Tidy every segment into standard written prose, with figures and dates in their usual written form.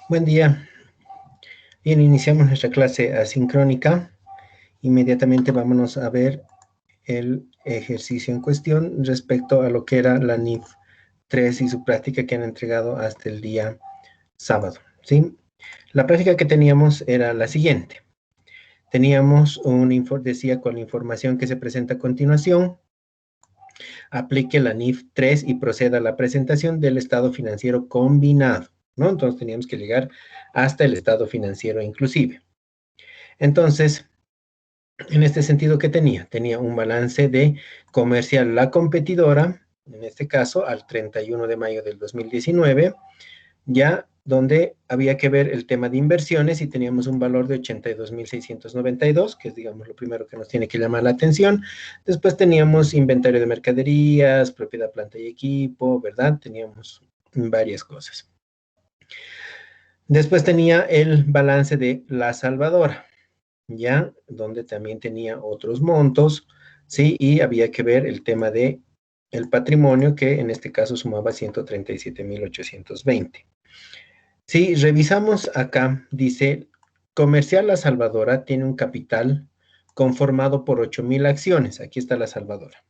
Buen día. Bien, iniciamos nuestra clase asincrónica. Inmediatamente vámonos a ver el ejercicio en cuestión respecto a lo que era la NIF 3 y su práctica que han entregado hasta el día sábado, ¿sí? La práctica que teníamos era la siguiente. Teníamos decía con la información que se presenta a continuación, aplique la NIF 3 y proceda a la presentación del estado financiero combinado, ¿no? Entonces teníamos que llegar hasta el estado financiero inclusive. Entonces, en este sentido, ¿qué tenía? Tenía un balance de comercial la competidora, en este caso, al 31 de mayo del 2019, ya donde había que ver el tema de inversiones y teníamos un valor de 82.692, que es, digamos, lo primero que nos tiene que llamar la atención. Después teníamos inventario de mercaderías, propiedad, planta y equipo, ¿verdad? Teníamos varias cosas. Después tenía el balance de La Salvadora, ya, donde también tenía otros montos, ¿sí? Y había que ver el tema de el patrimonio, que en este caso sumaba 137.820. Si revisamos acá, dice, Comercial La Salvadora tiene un capital conformado por 8.000 acciones. Aquí está La Salvadora.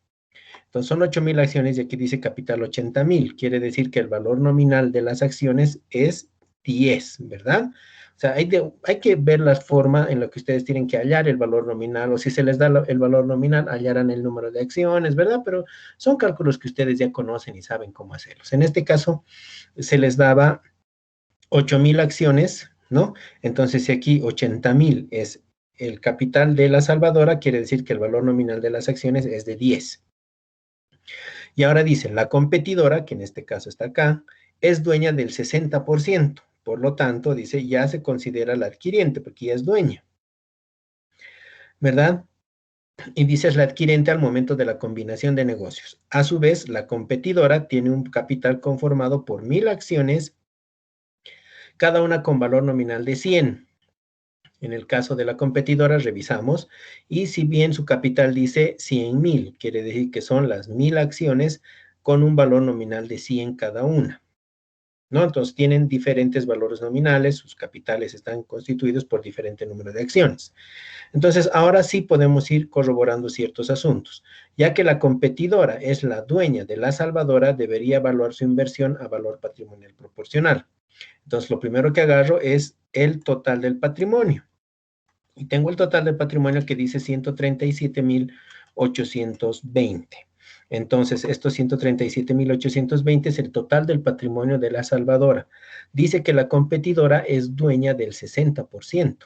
Entonces son 8.000 acciones y aquí dice capital 80.000. Quiere decir que el valor nominal de las acciones es 10, ¿verdad? O sea, hay que ver la forma en la que ustedes tienen que hallar el valor nominal, o si se les da el valor nominal, hallarán el número de acciones, ¿verdad? Pero son cálculos que ustedes ya conocen y saben cómo hacerlos. En este caso, se les daba 8.000 acciones, ¿no? Entonces, si aquí 80.000 es el capital de La Salvadora, quiere decir que el valor nominal de las acciones es de 10. Y ahora dice, la competidora, que en este caso está acá, es dueña del 60%. Por lo tanto, dice, ya se considera la adquiriente, porque ya es dueña, ¿verdad? Y dice, es la adquiriente al momento de la combinación de negocios. A su vez, la competidora tiene un capital conformado por 1.000 acciones, cada una con valor nominal de 100. En el caso de la competidora, revisamos, y si bien su capital dice 100.000, quiere decir que son las 1.000 acciones con un valor nominal de 100 cada una, ¿no? Entonces tienen diferentes valores nominales, sus capitales están constituidos por diferente número de acciones. Entonces, ahora sí podemos ir corroborando ciertos asuntos. Ya que la competidora es la dueña de La Salvadora, debería evaluar su inversión a valor patrimonial proporcional. Entonces, lo primero que agarro es el total del patrimonio. Y tengo el total del patrimonio que dice 137.820. Entonces, estos 137.820 es el total del patrimonio de La Salvadora. Dice que la competidora es dueña del 60%.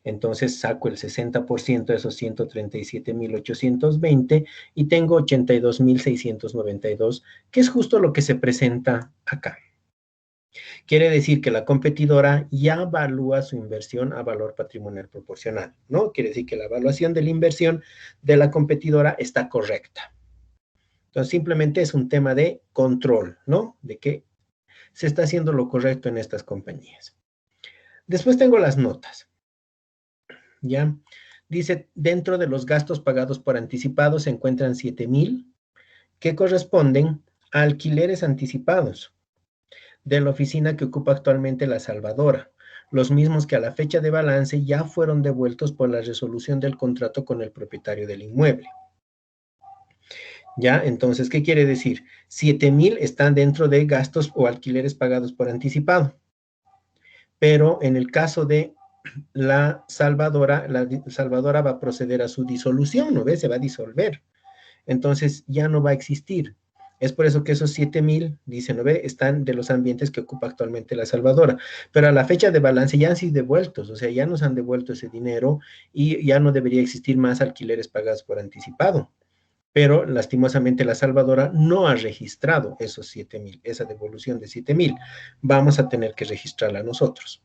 Entonces, saco el 60% de esos 137.820 y tengo 82.692, que es justo lo que se presenta acá. Quiere decir que la competidora ya evalúa su inversión a valor patrimonial proporcional, ¿no? Quiere decir que la evaluación de la inversión de la competidora está correcta. Entonces, simplemente es un tema de control, ¿no? De que se está haciendo lo correcto en estas compañías. Después tengo las notas, ¿ya? Dice, dentro de los gastos pagados por anticipado se encuentran 7.000 que corresponden a alquileres anticipados de la oficina que ocupa actualmente La Salvadora, los mismos que a la fecha de balance ya fueron devueltos por la resolución del contrato con el propietario del inmueble. ¿Ya? Entonces, ¿qué quiere decir? 7.000 están dentro de gastos o alquileres pagados por anticipado. Pero en el caso de La Salvadora va a proceder a su disolución, ¿no ves? Se va a disolver. Entonces, ya no va a existir. Es por eso que esos 7.000, dice, ¿no ve? Están de los ambientes que ocupa actualmente La Salvadora. Pero a la fecha de balance ya han sido devueltos, o sea, ya nos han devuelto ese dinero y ya no debería existir más alquileres pagados por anticipado. Pero lastimosamente La Salvadora no ha registrado esos 7.000, esa devolución de 7.000. Vamos a tener que registrarla nosotros.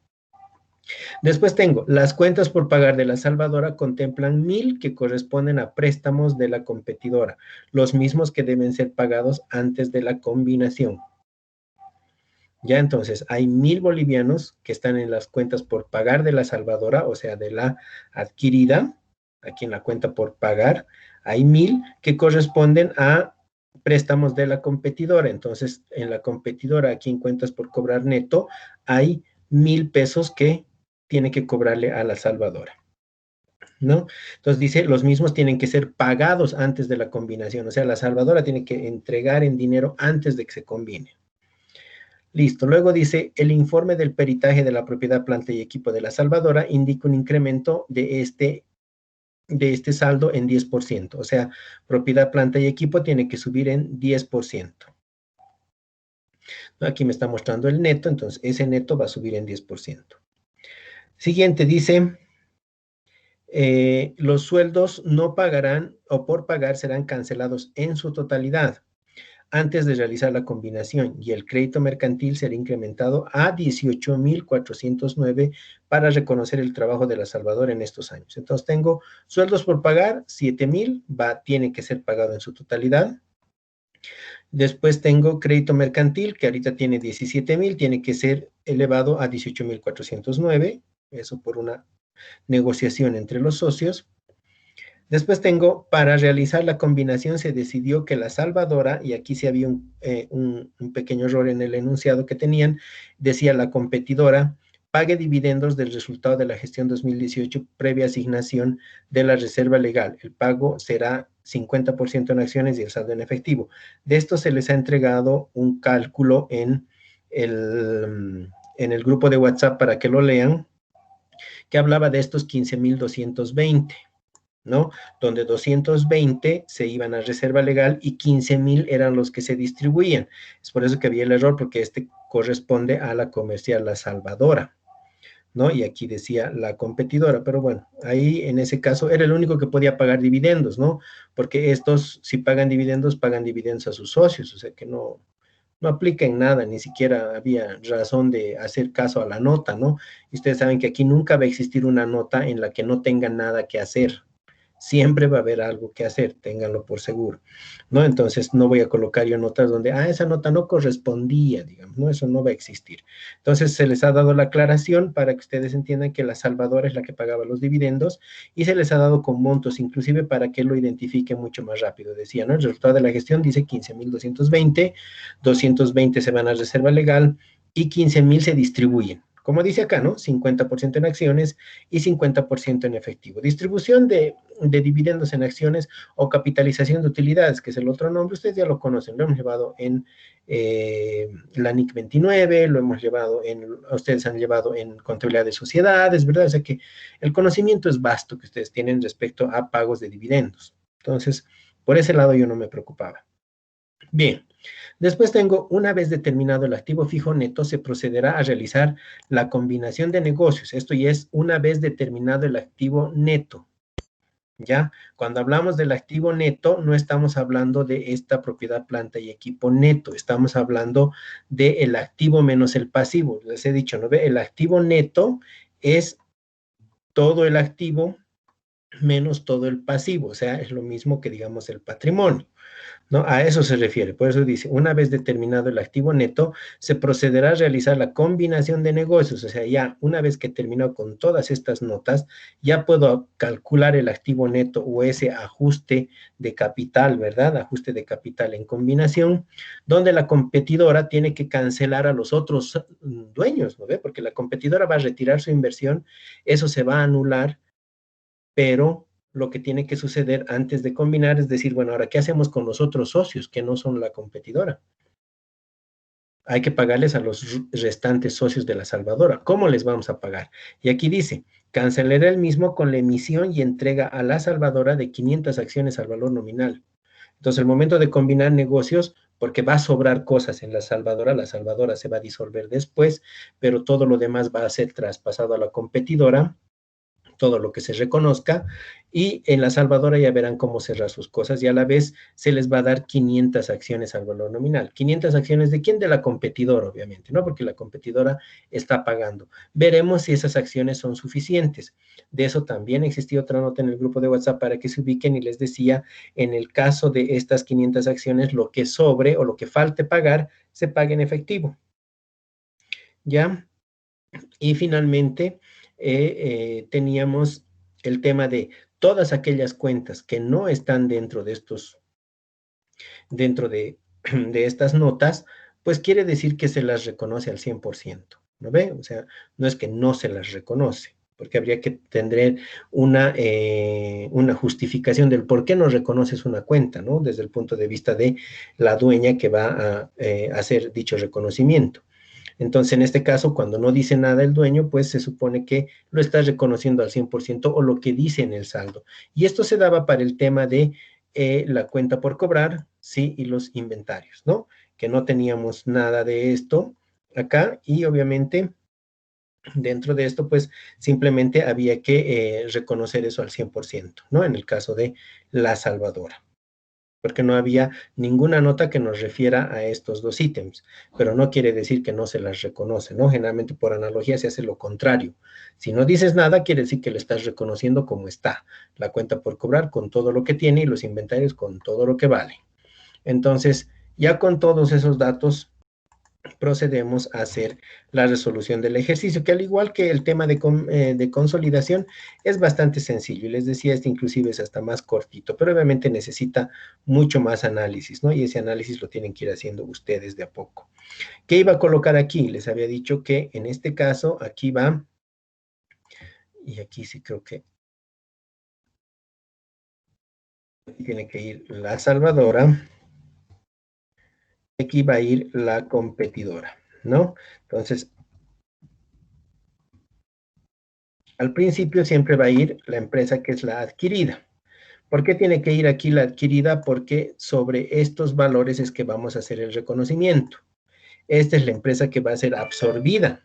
Después tengo, las cuentas por pagar de La Salvadora contemplan 1.000 que corresponden a préstamos de la competidora, los mismos que deben ser pagados antes de la combinación. Ya entonces, hay 1.000 bolivianos que están en las cuentas por pagar de La Salvadora, o sea, de la adquirida, aquí en la cuenta por pagar, hay 1.000 que corresponden a préstamos de la competidora. Entonces, en la competidora, aquí en cuentas por cobrar neto, hay 1,000 pesos que tiene que cobrarle a la salvadora, ¿no? Entonces dice, los mismos tienen que ser pagados antes de la combinación, o sea, la salvadora tiene que entregar en dinero antes de que se combine. Listo. Luego dice, el informe del peritaje de la propiedad, planta y equipo de la salvadora indica un incremento de este saldo en 10%. O sea, propiedad, planta y equipo tiene que subir en 10%. Aquí me está mostrando el neto, entonces ese neto va a subir en 10%. Siguiente dice, los sueldos no pagarán o por pagar serán cancelados en su totalidad antes de realizar la combinación y el crédito mercantil será incrementado a 18,409 para reconocer el trabajo de la salvadora en estos años. Entonces tengo sueldos por pagar, 7,000, tiene que ser pagado en su totalidad. Después tengo crédito mercantil, que ahorita tiene 17,000, tiene que ser elevado a 18,409, eso por una negociación entre los socios. Después tengo, para realizar la combinación se decidió que la salvadora, y aquí sí había un pequeño error en el enunciado que tenían, decía la competidora, pague dividendos del resultado de la gestión 2018 previa asignación de la reserva legal. El pago será 50% en acciones y el saldo en efectivo. De esto se les ha entregado un cálculo en el grupo de WhatsApp para que lo lean, que hablaba de estos 15,220. ¿no? Donde 220 se iban a reserva legal y 15,000 eran los que se distribuían. Es por eso que había el error, porque este corresponde a la comercial La Salvadora, ¿no? Y aquí decía la competidora, pero bueno, ahí en ese caso era el único que podía pagar dividendos, ¿no? Porque estos, si pagan dividendos a sus socios, o sea que no aplica en nada, ni siquiera había razón de hacer caso a la nota, ¿no? Y ustedes saben que aquí nunca va a existir una nota en la que no tenga nada que hacer. Siempre va a haber algo que hacer, ténganlo por seguro, ¿no? Entonces no voy a colocar yo notas donde, esa nota no correspondía, digamos, ¿no? Eso no va a existir. Entonces se les ha dado la aclaración para que ustedes entiendan que la salvadora es la que pagaba los dividendos y se les ha dado con montos inclusive para que lo identifique mucho más rápido. Decía, ¿no? El resultado de la gestión dice 15,220, 220 se van a reserva legal y 15,000 se distribuyen. Como dice acá, ¿no? 50% en acciones y 50% en efectivo. Distribución de dividendos en acciones o capitalización de utilidades, que es el otro nombre, ustedes ya lo conocen, lo hemos llevado en la NIC 29, lo hemos llevado ustedes han llevado en contabilidad de sociedades, ¿verdad? O sea que el conocimiento es vasto que ustedes tienen respecto a pagos de dividendos. Entonces, por ese lado yo no me preocupaba. Bien, después tengo, una vez determinado el activo fijo neto, se procederá a realizar la combinación de negocios. Esto ya es una vez determinado el activo neto. ¿Ya? Cuando hablamos del activo neto, no estamos hablando de esta propiedad, planta y equipo neto, estamos hablando del activo menos el pasivo. Les he dicho, ¿no ve? El activo neto es todo el activo menos todo el pasivo, o sea, es lo mismo que digamos el patrimonio. ¿No? A eso se refiere. Por eso dice, una vez determinado el activo neto, se procederá a realizar la combinación de negocios. O sea, ya una vez que terminó con todas estas notas, ya puedo calcular el activo neto o ese ajuste de capital, ¿verdad? Ajuste de capital en combinación, donde la competidora tiene que cancelar a los otros dueños, ¿no ve? Porque la competidora va a retirar su inversión, eso se va a anular, pero lo que tiene que suceder antes de combinar es decir, bueno, ahora, ¿qué hacemos con los otros socios que no son la competidora? Hay que pagarles a los restantes socios de la salvadora. ¿Cómo les vamos a pagar? Y aquí dice, cancelará el mismo con la emisión y entrega a la salvadora de 500 acciones al valor nominal. Entonces, el momento de combinar negocios, porque va a sobrar cosas en la salvadora se va a disolver después, pero todo lo demás va a ser traspasado a la competidora, todo lo que se reconozca, y en la salvadora ya verán cómo cerrar sus cosas y a la vez se les va a dar 500 acciones al valor nominal. 500 acciones de quién? De la competidora, obviamente, ¿no? Porque la competidora está pagando. Veremos si esas acciones son suficientes. De eso también existía otra nota en el grupo de WhatsApp para que se ubiquen y les decía, en el caso de estas 500 acciones, lo que sobre o lo que falte pagar, se paga en efectivo. ¿Ya? Y finalmente teníamos el tema de todas aquellas cuentas que no están dentro de dentro de estas notas, pues quiere decir que se las reconoce al 100%. ¿no ve? O sea, no es que no se las reconoce, porque habría que tener una justificación del por qué no reconoces una cuenta, ¿no? Desde el punto de vista de la dueña que va a hacer dicho reconocimiento. Entonces, en este caso, cuando no dice nada el dueño, pues se supone que lo está reconociendo al 100% o lo que dice en el saldo. Y esto se daba para el tema de la cuenta por cobrar, sí, y los inventarios, ¿no? Que no teníamos nada de esto acá y obviamente dentro de esto, pues simplemente había que reconocer eso al 100%, ¿no? En el caso de la salvadora, porque no había ninguna nota que nos refiera a estos dos ítems, pero no quiere decir que no se las reconoce, ¿no? Generalmente por analogía se hace lo contrario. Si no dices nada, quiere decir que le estás reconociendo como está, la cuenta por cobrar con todo lo que tiene y los inventarios con todo lo que vale. Entonces, ya con todos esos datos, procedemos a hacer la resolución del ejercicio, que al igual que el tema de consolidación, es bastante sencillo. Y les decía, este inclusive es hasta más cortito, pero obviamente necesita mucho más análisis, ¿no? Y ese análisis lo tienen que ir haciendo ustedes de a poco. ¿Qué iba a colocar aquí? Les había dicho que en este caso, aquí va, y aquí sí creo que tiene que ir la salvadora, aquí va a ir la competidora, ¿no? Entonces, al principio siempre va a ir la empresa que es la adquirida. ¿Por qué tiene que ir aquí la adquirida? Porque sobre estos valores es que vamos a hacer el reconocimiento. Esta es la empresa que va a ser absorbida.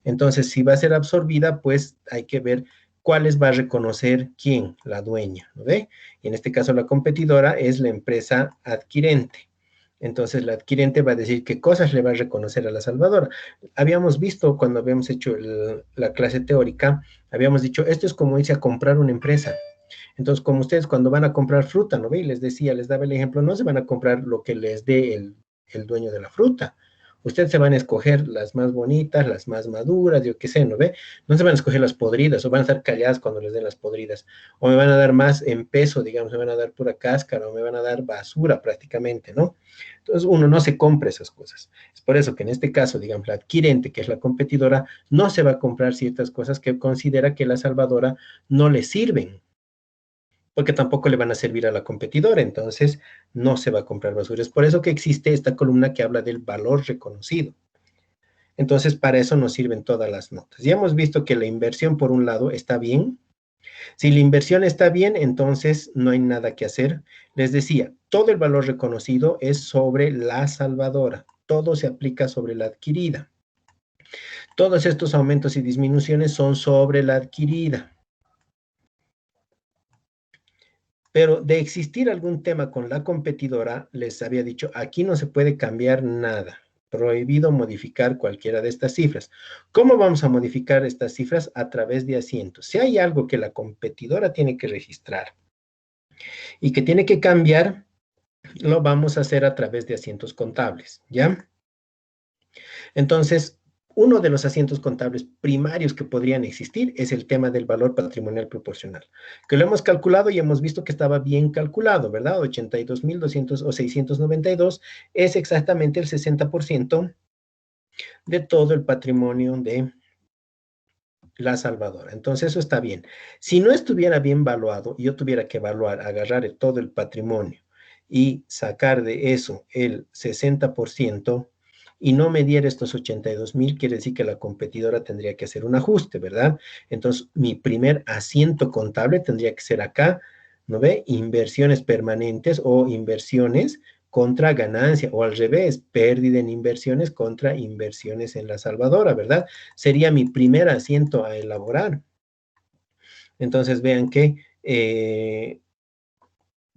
Entonces, si va a ser absorbida, pues hay que ver cuáles va a reconocer quién, la dueña, ¿no ve? Y en este caso la competidora es la empresa adquirente. Entonces, la adquirente va a decir qué cosas le va a reconocer a la salvadora. Habíamos visto cuando habíamos hecho la clase teórica, habíamos dicho, esto es como irse a comprar una empresa. Entonces, como ustedes cuando van a comprar fruta, ¿no ve? Y les decía, les daba el ejemplo, no se van a comprar lo que les dé el dueño de la fruta. Ustedes se van a escoger las más bonitas, las más maduras, yo qué sé, ¿no ve? No se van a escoger las podridas o van a estar calladas cuando les den las podridas. O me van a dar más en peso, digamos, me van a dar pura cáscara o me van a dar basura prácticamente, ¿no? Entonces uno no se compra esas cosas. Es por eso que en este caso, digamos, la adquirente, que es la competidora, no se va a comprar ciertas cosas que considera que la salvadora no le sirven porque tampoco le van a servir a la competidora, entonces no se va a comprar basura. Es por eso que existe esta columna que habla del valor reconocido. Entonces, para eso nos sirven todas las notas. Ya hemos visto que la inversión, por un lado, está bien. Si la inversión está bien, entonces no hay nada que hacer. Les decía, todo el valor reconocido es sobre la salvadora. Todo se aplica sobre la adquirida. Todos estos aumentos y disminuciones son sobre la adquirida. Pero de existir algún tema con la competidora, les había dicho, aquí no se puede cambiar nada. Prohibido modificar cualquiera de estas cifras. ¿Cómo vamos a modificar estas cifras? A través de asientos. Si hay algo que la competidora tiene que registrar y que tiene que cambiar, lo vamos a hacer a través de asientos contables, ¿ya? Entonces, uno de los asientos contables primarios que podrían existir es el tema del valor patrimonial proporcional, que lo hemos calculado y hemos visto que estaba bien calculado, ¿verdad? 82.200 o 692 es exactamente el 60% de todo el patrimonio de la salvadora. Entonces, eso está bien. Si no estuviera bien valuado, yo tuviera que evaluar, agarrar todo el patrimonio y sacar de eso el 60%, y no me diera estos 82.000, quiere decir que la competidora tendría que hacer un ajuste, ¿verdad? Entonces, mi primer asiento contable tendría que ser acá, ¿no ve? Inversiones permanentes o inversiones contra ganancia, o al revés, pérdida en inversiones contra inversiones en la salvadora, ¿verdad? Sería mi primer asiento a elaborar. Entonces, vean que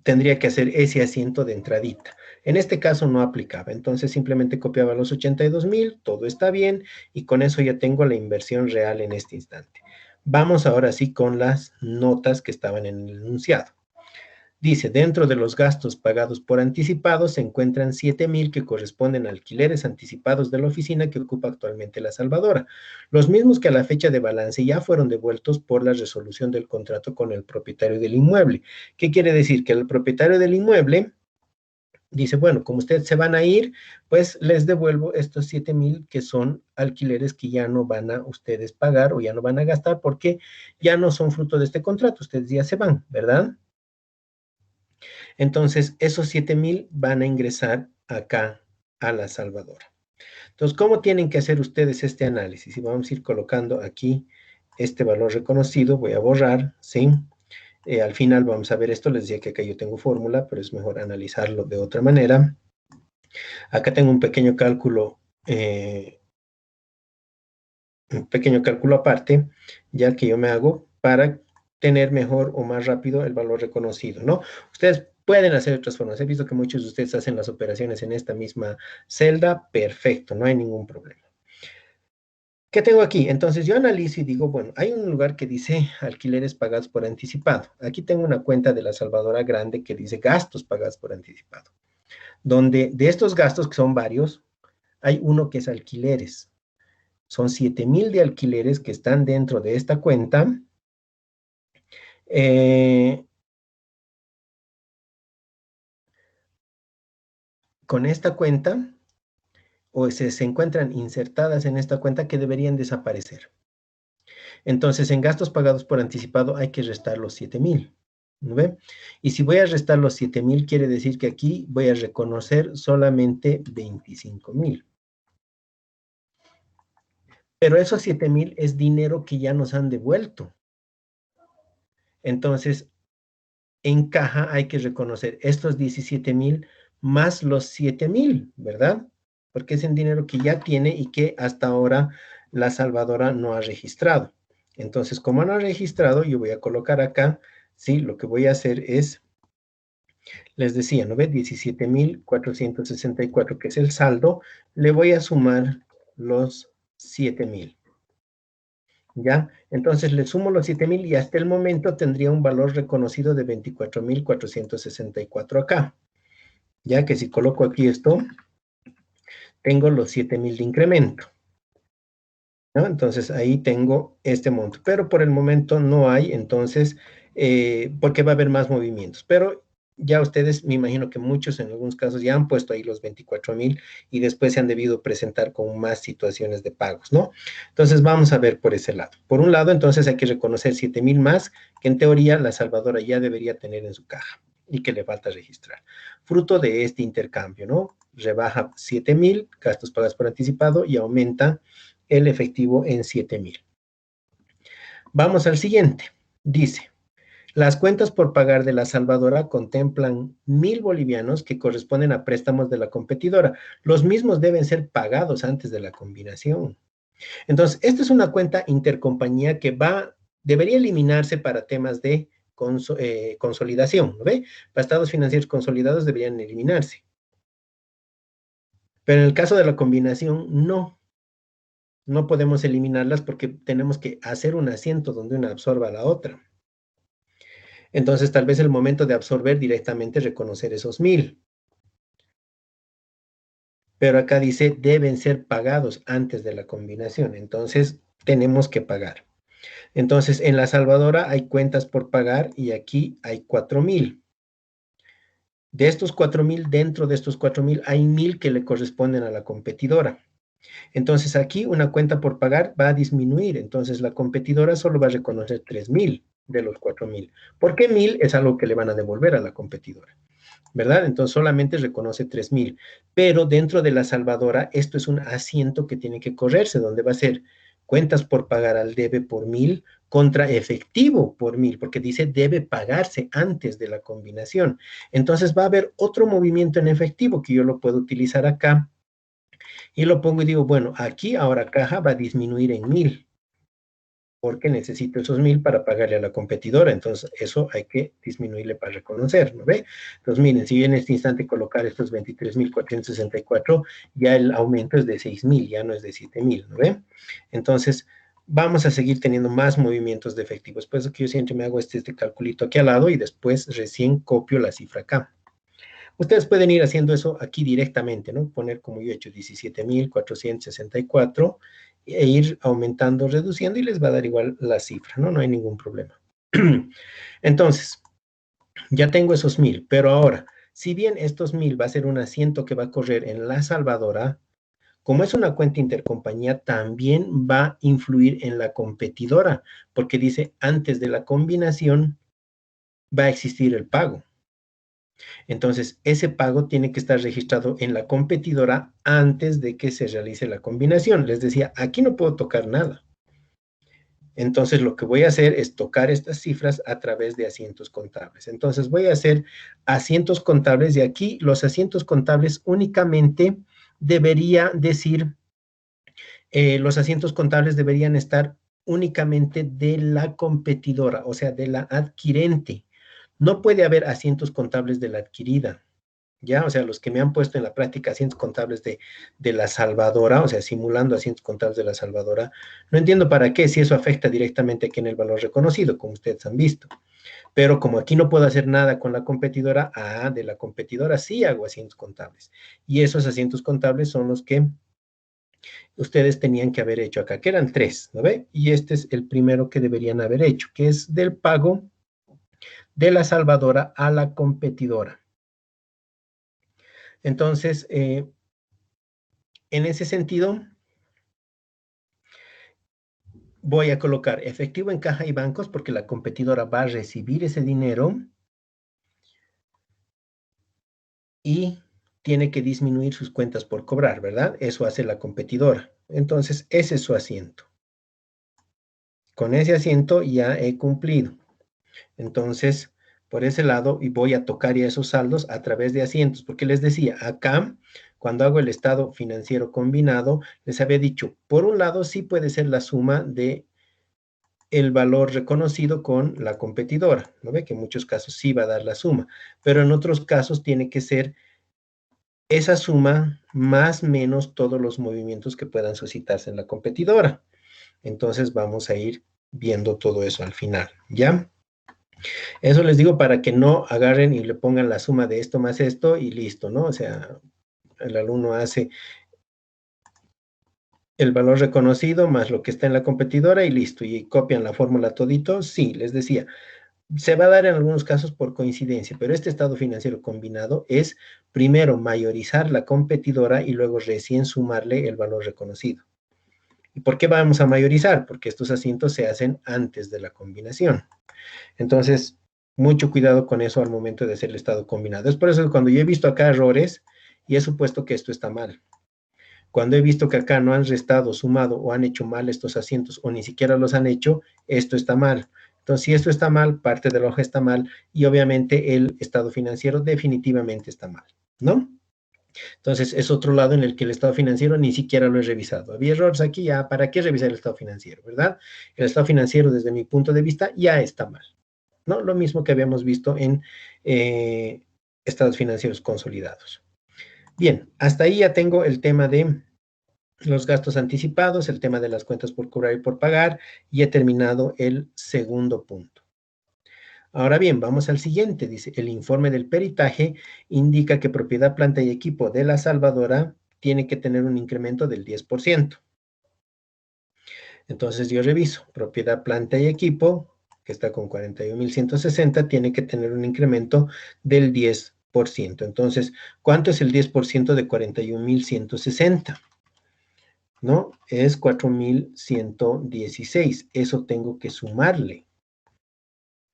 tendría que hacer ese asiento de entradita. En este caso no aplicaba, entonces simplemente copiaba los 82.000, todo está bien, y con eso ya tengo la inversión real en este instante. Vamos ahora sí con las notas que estaban en el enunciado. Dice, dentro de los gastos pagados por anticipado se encuentran 7.000 que corresponden a alquileres anticipados de la oficina que ocupa actualmente la Salvadora, los mismos que a la fecha de balance ya fueron devueltos por la resolución del contrato con el propietario del inmueble. ¿Qué quiere decir? Que el propietario del inmueble dice, bueno, como ustedes se van a ir, pues les devuelvo estos 7,000 que son alquileres que ya no van a ustedes pagar o ya no van a gastar porque ya no son fruto de este contrato, ustedes ya se van, ¿verdad? Entonces, esos 7,000 van a ingresar acá a la salvadora. Entonces, ¿cómo tienen que hacer ustedes este análisis? Y vamos a ir colocando aquí este valor reconocido, voy a borrar, ¿sí? Al final vamos a ver esto, les decía que acá yo tengo fórmula, pero es mejor analizarlo de otra manera. Acá tengo un pequeño cálculo aparte, ya que yo me hago para tener mejor o más rápido el valor reconocido, ¿no? Ustedes pueden hacer otras formas. He visto que muchos de ustedes hacen las operaciones en esta misma celda. Perfecto, no hay ningún problema. ¿Qué tengo aquí? Entonces yo analizo y digo, bueno, hay un lugar que dice alquileres pagados por anticipado. Aquí tengo una cuenta de la Salvadora Grande que dice gastos pagados por anticipado, donde de estos gastos, que son varios, hay uno que es alquileres. Son 7,000 de alquileres que están dentro de esta cuenta. Eh, con esta cuenta, o se encuentran insertadas en esta cuenta que deberían desaparecer. Entonces, en gastos pagados por anticipado hay que restar los 7,000. ¿No ve? Y si voy a restar los 7,000, quiere decir que aquí voy a reconocer solamente 25,000. Pero esos 7,000 es dinero que ya nos han devuelto. Entonces, en caja hay que reconocer estos 17,000 más los 7,000, ¿verdad? Porque es el dinero que ya tiene y que hasta ahora la salvadora no ha registrado. Entonces, como no ha registrado, yo voy a colocar acá, sí, lo que voy a hacer es, les decía, ¿no ve? 17,464, que es el saldo, le voy a sumar los 7,000. ¿Ya? Entonces le sumo los 7,000 y hasta el momento tendría un valor reconocido de 24,464 acá. Ya que si coloco aquí esto, tengo los 7,000 de incremento, ¿no? Entonces ahí tengo este monto, pero por el momento no hay, entonces, porque va a haber más movimientos. Pero ya ustedes, me imagino que muchos en algunos casos ya han puesto ahí los 24,000 y después se han debido presentar con más situaciones de pagos, ¿no? Entonces vamos a ver por ese lado. Por un lado, entonces hay que reconocer 7,000 más, que en teoría la salvadora ya debería tener en su caja y que le falta registrar. Fruto de este intercambio, ¿no? Rebaja 7,000, gastos pagados por anticipado y aumenta el efectivo en 7,000. Vamos al siguiente. Dice, las cuentas por pagar de la salvadora contemplan 1,000 bolivianos que corresponden a préstamos de la competidora. Los mismos deben ser pagados antes de la combinación. Entonces, esta es una cuenta intercompañía que debería eliminarse para temas de consolidación, ¿no ve? Para estados financieros consolidados deberían eliminarse. Pero en el caso de la combinación, no podemos eliminarlas porque tenemos que hacer un asiento donde una absorba a la otra. Entonces, tal vez el momento de absorber directamente reconocer esos 1,000. Pero acá dice, deben ser pagados antes de la combinación. Entonces, tenemos que pagar. Entonces, en la salvadora hay cuentas por pagar y aquí hay 4,000. De estos 4,000, dentro de estos 4,000, hay 1,000 que le corresponden a la competidora. Entonces, aquí una cuenta por pagar va a disminuir. Entonces, la competidora solo va a reconocer 3,000 de los 4,000. ¿Por qué 1,000? Es algo que le van a devolver a la competidora, ¿verdad? Entonces, solamente reconoce 3,000. Pero dentro de la salvadora, esto es un asiento que tiene que correrse, donde va a ser cuentas por pagar al debe por 1,000 contra efectivo por 1,000, porque dice debe pagarse antes de la combinación. Entonces, va a haber otro movimiento en efectivo que yo lo puedo utilizar acá y lo pongo y digo, bueno, aquí ahora caja va a disminuir en 1,000, porque necesito esos 1,000 para pagarle a la competidora, entonces eso hay que disminuirle para reconocer, ¿no ve? Entonces miren, si en este instante colocar estos 23,464, ya el aumento es de 6,000, ya no es de 7,000, ¿no ve? Entonces vamos a seguir teniendo más movimientos de efectivos, por eso que yo siempre me hago este calculito aquí al lado y después recién copio la cifra acá. Ustedes pueden ir haciendo eso aquí directamente, ¿no? Poner como yo he hecho 17,464 e ir aumentando, reduciendo y les va a dar igual la cifra, ¿no? No hay ningún problema. Entonces, ya tengo esos 1,000, pero ahora, Si bien estos 1000 va a ser un asiento que va a correr en la salvadora, como es una cuenta intercompañía, también va a influir en la competidora, porque dice antes de la combinación va a existir el pago. Entonces, ese pago tiene que estar registrado en la competidora antes de que se realice la combinación. Les decía, aquí no puedo tocar nada. Entonces, lo que voy a hacer es tocar estas cifras a través de asientos contables. Entonces, voy a hacer asientos contables y aquí los asientos contables únicamente debería decir, los asientos contables deberían estar únicamente de la competidora, o sea, de la adquirente. No puede haber asientos contables de la adquirida. ¿Ya? O sea, los que me han puesto en la práctica asientos contables de la salvadora, o sea, simulando asientos contables de la salvadora, no entiendo para qué, si eso afecta directamente aquí en el valor reconocido, como ustedes han visto. Pero como aquí no puedo hacer nada con la competidora, de la competidora sí hago asientos contables. Y esos asientos contables son los que ustedes tenían que haber hecho acá, que eran 3, ¿no ve? Y este es el primero que deberían haber hecho, que es del pago de la salvadora a la competidora. Entonces, en ese sentido, voy a colocar efectivo en caja y bancos porque la competidora va a recibir ese dinero y tiene que disminuir sus cuentas por cobrar, ¿verdad? Eso hace la competidora. Entonces, ese es su asiento. Con ese asiento ya he cumplido. Entonces, por ese lado, y voy a tocar ya esos saldos a través de asientos, porque les decía, acá, cuando hago el estado financiero combinado, les había dicho, por un lado, sí puede ser la suma de el valor reconocido con la competidora, ¿no ve? Que en muchos casos sí va a dar la suma, pero en otros casos tiene que ser esa suma más menos todos los movimientos que puedan suscitarse en la competidora. Entonces vamos a ir viendo todo eso al final, ¿ya? Eso les digo para que no agarren y le pongan la suma de esto más esto y listo, ¿no? O sea, el alumno hace el valor reconocido más lo que está en la competidora y listo, y copian la fórmula todito. Sí, les decía, se va a dar en algunos casos por coincidencia, pero este estado financiero combinado es primero mayorizar la competidora y luego recién sumarle el valor reconocido. ¿Y por qué vamos a mayorizar? Porque estos asientos se hacen antes de la combinación. Entonces, mucho cuidado con eso al momento de hacer el estado combinado. Es por eso que cuando yo he visto acá errores y he supuesto que esto está mal. Cuando he visto que acá no han restado, sumado o han hecho mal estos asientos o ni siquiera los han hecho, esto está mal. Entonces, si esto está mal, parte de la hoja está mal y obviamente el estado financiero definitivamente está mal, ¿no? Entonces, es otro lado en el que el estado financiero ni siquiera lo he revisado. Había errores aquí, ya, ¿para qué revisar el estado financiero, verdad? El estado financiero, desde mi punto de vista, ya está mal, ¿no? Lo mismo que habíamos visto en estados financieros consolidados. Bien, hasta ahí ya tengo el tema de los gastos anticipados, el tema de las cuentas por cobrar y por pagar, y he terminado el segundo punto. Ahora bien, vamos al siguiente. Dice, el informe del peritaje indica que propiedad, planta y equipo de la salvadora tiene que tener un incremento del 10%. Entonces yo reviso, propiedad, planta y equipo, que está con 41.160, tiene que tener un incremento del 10%. Entonces, ¿cuánto es el 10% de 41.160? ¿No? Es 4.116. Eso tengo que sumarle.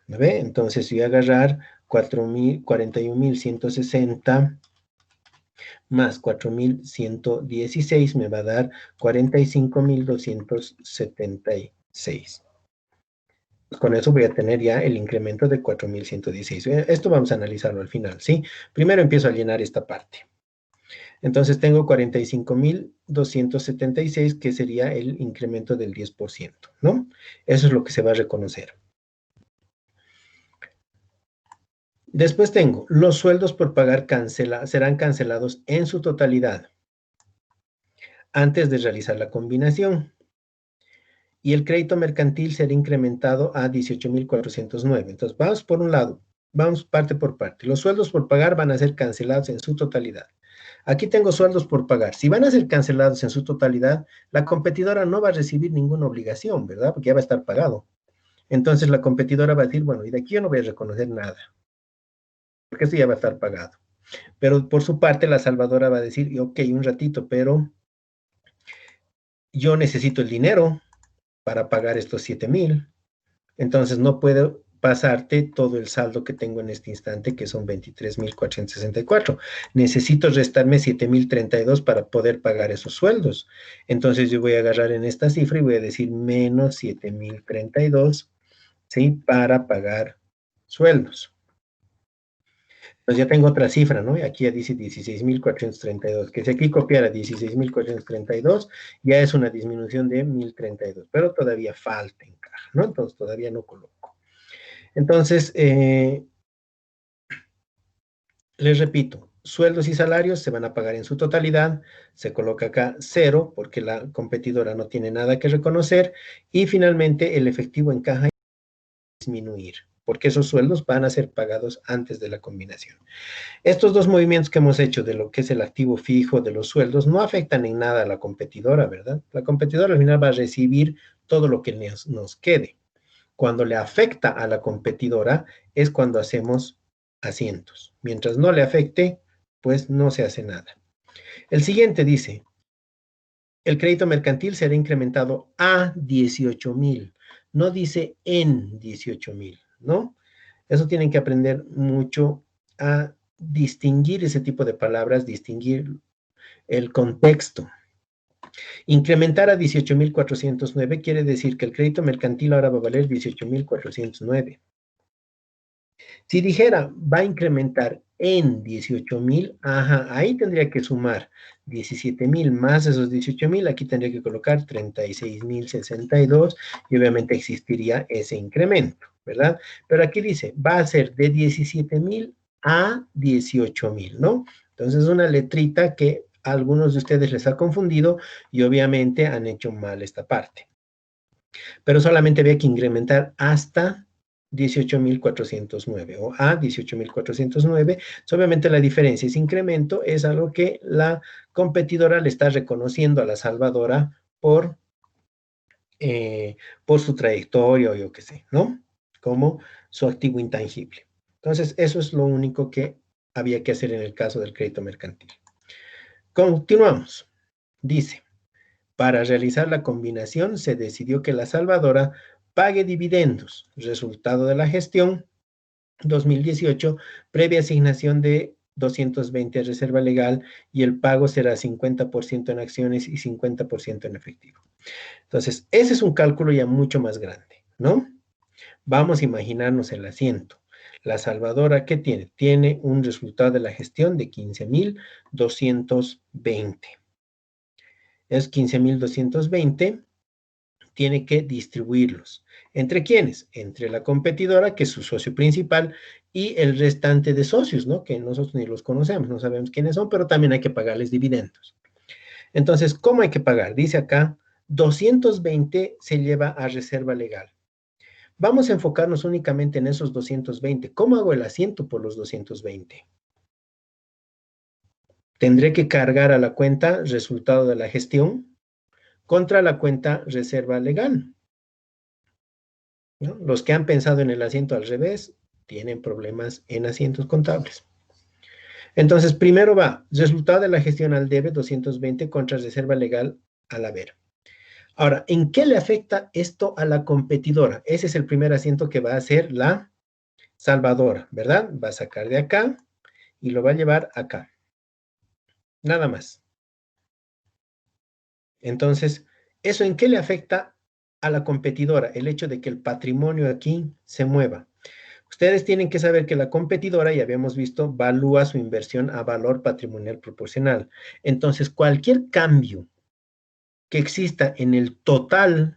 ¿Me ve? Entonces voy a agarrar 41.160 más 4.116 me va a dar 45.276. Con eso voy a tener ya el incremento de 4.116. Esto vamos a analizarlo al final, ¿sí? Primero empiezo a llenar esta parte. Entonces tengo 45.276, que sería el incremento del 10%, ¿no? Eso es lo que se va a reconocer. Después tengo, los sueldos por pagar serán cancelados en su totalidad antes de realizar la combinación. Y el crédito mercantil será incrementado a 18.409. Entonces, vamos por un lado, vamos parte por parte. Los sueldos por pagar van a ser cancelados en su totalidad. Aquí tengo sueldos por pagar. Si van a ser cancelados en su totalidad, la competidora no va a recibir ninguna obligación, ¿verdad? Porque ya va a estar pagado. Entonces, la competidora va a decir, bueno, y de aquí yo no voy a reconocer nada, porque esto ya va a estar pagado. Pero por su parte, la salvadora va a decir, ok, un ratito, pero yo necesito el dinero para pagar estos 7,000. Entonces no puedo pasarte todo el saldo que tengo en este instante, que son 23,464. Necesito restarme 7,032 para poder pagar esos sueldos. Entonces yo voy a agarrar en esta cifra y voy a decir menos 7,032, ¿sí? Para pagar sueldos. Entonces ya tengo otra cifra, ¿no? Y aquí ya dice 16,432, que si aquí copiara 16,432, ya es una disminución de 1,032, pero todavía falta en caja, ¿no? Entonces todavía no coloco. Entonces, les repito, sueldos y salarios se van a pagar en su totalidad, se coloca acá 0 porque la competidora no tiene nada que reconocer, y finalmente el efectivo en caja disminuir, porque esos sueldos van a ser pagados antes de la combinación. Estos dos movimientos que hemos hecho de lo que es el activo fijo de los sueldos no afectan en nada a la competidora, ¿verdad? La competidora al final va a recibir todo lo que nos quede. Cuando le afecta a la competidora es cuando hacemos asientos. Mientras no le afecte, pues no se hace nada. El siguiente dice, el crédito mercantil será incrementado a 18,000. No dice en 18,000, ¿no? Eso tienen que aprender mucho a distinguir ese tipo de palabras, distinguir el contexto. Incrementar a 18,409 quiere decir que el crédito mercantil ahora va a valer 18,409. Si dijera, va a incrementar en 18,000, ajá, ahí tendría que sumar 17,000 más esos 18,000, aquí tendría que colocar 36,062 y obviamente existiría ese incremento, ¿verdad? Pero aquí dice, va a ser de 17,000 a 18,000, ¿no? Entonces una letrita que a algunos de ustedes les ha confundido y obviamente han hecho mal esta parte. Pero solamente había que incrementar hasta 18,409 o a 18,409. Obviamente la diferencia, ese incremento es algo que la competidora le está reconociendo a la salvadora por su trayectoria o yo qué sé, ¿no? Como su activo intangible. Entonces, eso es lo único que había que hacer en el caso del crédito mercantil. Continuamos. Dice, para realizar la combinación se decidió que la salvadora pague dividendos, resultado de la gestión 2018, previa asignación de 220 a reserva legal, y el pago será 50% en acciones y 50% en efectivo. Entonces, ese es un cálculo ya mucho más grande, ¿no? Vamos a imaginarnos el asiento. La salvadora, ¿qué tiene? Tiene un resultado de la gestión de 15,220. Es 15,220, tiene que distribuirlos. ¿Entre quiénes? Entre la competidora, que es su socio principal, y el restante de socios, ¿no? Que nosotros ni los conocemos, no sabemos quiénes son, pero también hay que pagarles dividendos. Entonces, ¿cómo hay que pagar? Dice acá, 220 se lleva a reserva legal. Vamos a enfocarnos únicamente en esos 220. ¿Cómo hago el asiento por los 220? Tendré que cargar a la cuenta resultado de la gestión contra la cuenta reserva legal, ¿no? Los que han pensado en el asiento al revés tienen problemas en asientos contables. Entonces, primero va resultado de la gestión al debe 220 contra reserva legal al haber. Ahora, ¿en qué le afecta esto a la competidora? Ese es el primer asiento que va a hacer la salvadora, ¿verdad? Va a sacar de acá y lo va a llevar acá. Nada más. Entonces, ¿eso en qué le afecta a la competidora? El hecho de que el patrimonio aquí se mueva. Ustedes tienen que saber que la competidora, ya habíamos visto, valúa su inversión a valor patrimonial proporcional. Entonces, cualquier cambio que exista en el total,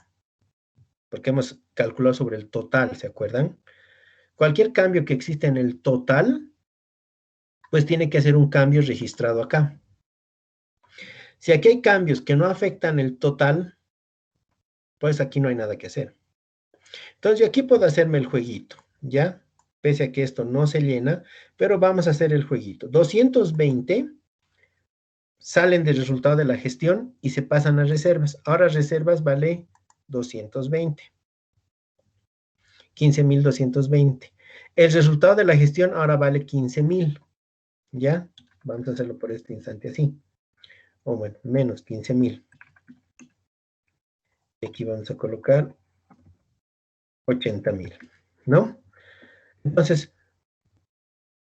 porque hemos calculado sobre el total, ¿se acuerdan? Cualquier cambio que exista en el total, pues tiene que hacer un cambio registrado acá. Si aquí hay cambios que no afectan el total, pues aquí no hay nada que hacer. Entonces yo aquí puedo hacerme el jueguito, ¿ya? Pese a que esto no se llena, pero vamos a hacer el jueguito. 220 salen del resultado de la gestión y se pasan a reservas. Ahora reservas vale 220. 15,220. El resultado de la gestión ahora vale 15,000. ¿Ya? Vamos a hacerlo por este instante así. O bueno, menos 15.000. Aquí vamos a colocar 80.000, ¿no? Entonces,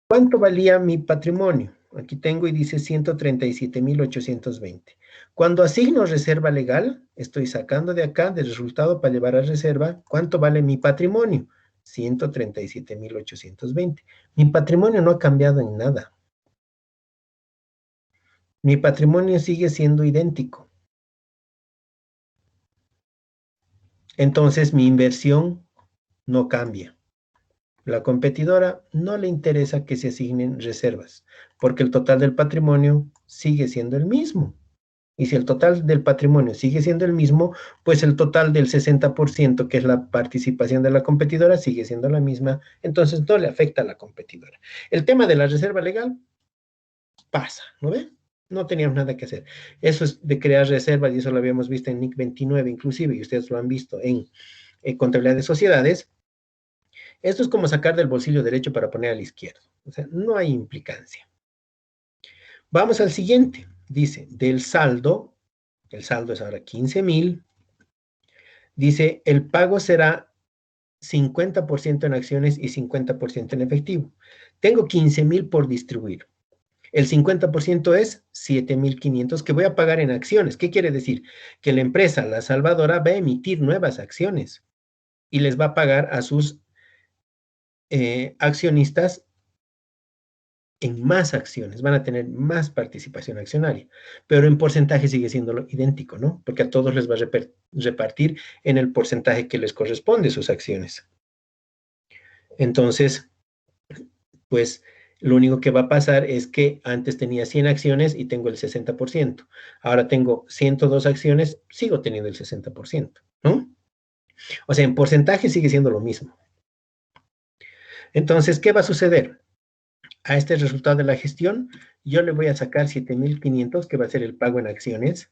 ¿cuánto valía mi patrimonio? Aquí tengo y dice 137.820. Cuando asigno reserva legal, estoy sacando de acá, del resultado para llevar a reserva, ¿cuánto vale mi patrimonio? 137.820. Mi patrimonio no ha cambiado en nada. Mi patrimonio sigue siendo idéntico. Entonces, mi inversión no cambia. La competidora no le interesa que se asignen reservas, porque el total del patrimonio sigue siendo el mismo. Y si el total del patrimonio sigue siendo el mismo, pues el total del 60%, que es la participación de la competidora, sigue siendo la misma. Entonces no le afecta a la competidora. El tema de la reserva legal pasa, ¿no ve? No teníamos nada que hacer. Eso es de crear reservas, y eso lo habíamos visto en NIC 29 inclusive, y ustedes lo han visto en contabilidad de sociedades. Esto es como sacar del bolsillo derecho para poner al izquierdo. O sea, no hay implicancia. Vamos al siguiente. Dice, del saldo, el saldo es ahora 15.000. Dice, el pago será 50% en acciones y 50% en efectivo. Tengo 15.000 por distribuir. El 50% es 7.500 que voy a pagar en acciones. ¿Qué quiere decir? Que la empresa, la salvadora, va a emitir nuevas acciones y les va a pagar a sus accionistas en más acciones, van a tener más participación accionaria, pero en porcentaje sigue siendo lo idéntico, ¿no? Porque a todos les va a repartir en el porcentaje que les corresponde sus acciones. Entonces, pues lo único que va a pasar es que antes tenía 100 acciones y tengo el 60%. Ahora tengo 102 acciones, sigo teniendo el 60%, ¿no? O sea, en porcentaje sigue siendo lo mismo. Entonces, ¿qué va a suceder? A este resultado de la gestión, yo le voy a sacar 7.500, que va a ser el pago en acciones.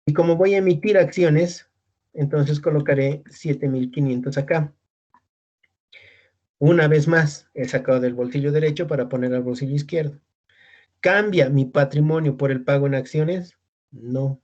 Y como voy a emitir acciones, entonces colocaré 7.500 acá. Una vez más, he sacado del bolsillo derecho para poner al bolsillo izquierdo. ¿Cambia mi patrimonio por el pago en acciones? No.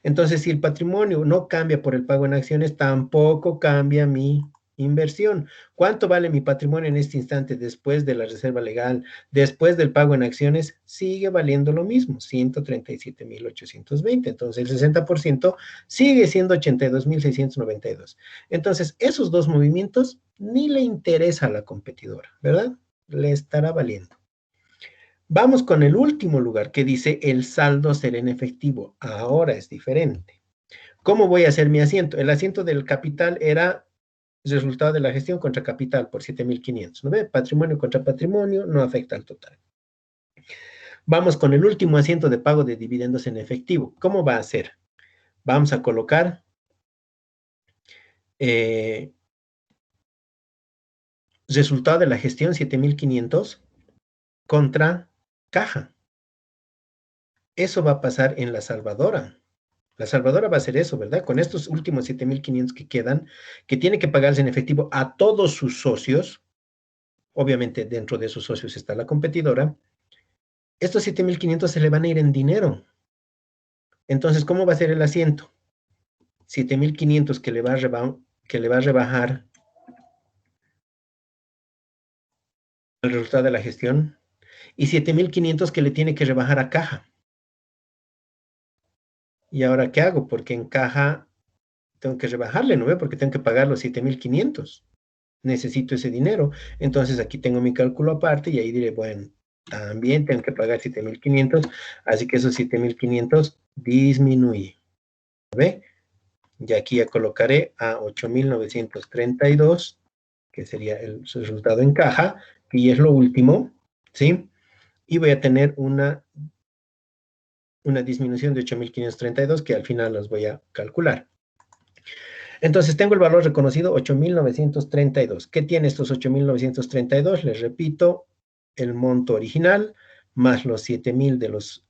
Entonces, si el patrimonio no cambia por el pago en acciones, tampoco cambia mi inversión. ¿Cuánto vale mi patrimonio en este instante después de la reserva legal, después del pago en acciones? Sigue valiendo lo mismo, 137.820. Entonces, el 60% sigue siendo 82.692. Entonces, esos dos movimientos ni le interesa a la competidora, ¿verdad? Le estará valiendo. Vamos con el último lugar que dice el saldo será en efectivo. Ahora es diferente. ¿Cómo voy a hacer mi asiento? El asiento del capital era resultado de la gestión contra capital por 7.500. ¿No ve? Patrimonio contra patrimonio no afecta al total. Vamos con el último asiento de pago de dividendos en efectivo. ¿Cómo va a ser? Vamos a colocar resultado de la gestión 7.500 contra caja. Eso va a pasar en la salvadora. La salvadora va a hacer eso, ¿verdad? Con estos últimos 7.500 que quedan, que tiene que pagarse en efectivo a todos sus socios, obviamente dentro de sus socios está la competidora, estos 7.500 se le van a ir en dinero. Entonces, ¿cómo va a ser el asiento? 7.500 que le va a rebajar el resultado de la gestión y 7.500 que le tiene que rebajar a caja. ¿Y ahora qué hago? Porque en caja tengo que rebajarle, ¿no ve? Porque tengo que pagar los 7.500. Necesito ese dinero. Entonces aquí tengo mi cálculo aparte y ahí diré, bueno, también tengo que pagar 7.500, así que esos 7.500 disminuye. ¿Ve? Y aquí ya colocaré a 8.932, que sería el resultado en caja, y es lo último, ¿sí? Y voy a tener una disminución de 8.532, que al final las voy a calcular. Entonces tengo el valor reconocido 8.932. ¿Qué tiene estos 8.932? Les repito, el monto original más los 7.000 de los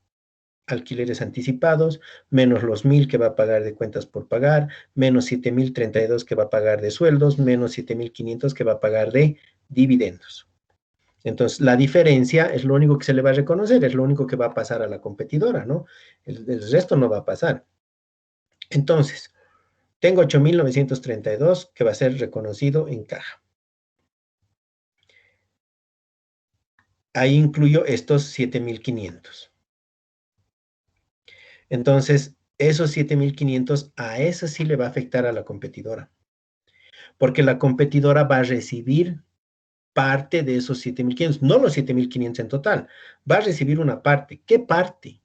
alquileres anticipados, menos los 1.000 que va a pagar de cuentas por pagar, menos 7.032 que va a pagar de sueldos, menos 7.500 que va a pagar de dividendos. Entonces, la diferencia es lo único que se le va a reconocer, es lo único que va a pasar a la competidora, ¿no? El resto no va a pasar. Entonces, tengo 8.932 que va a ser reconocido en caja. Ahí incluyo estos 7.500. Entonces, esos 7.500, a eso sí le va a afectar a la competidora, porque la competidora va a recibir parte de esos 7.500, no los 7.500 en total, va a recibir una parte. ¿Qué parte?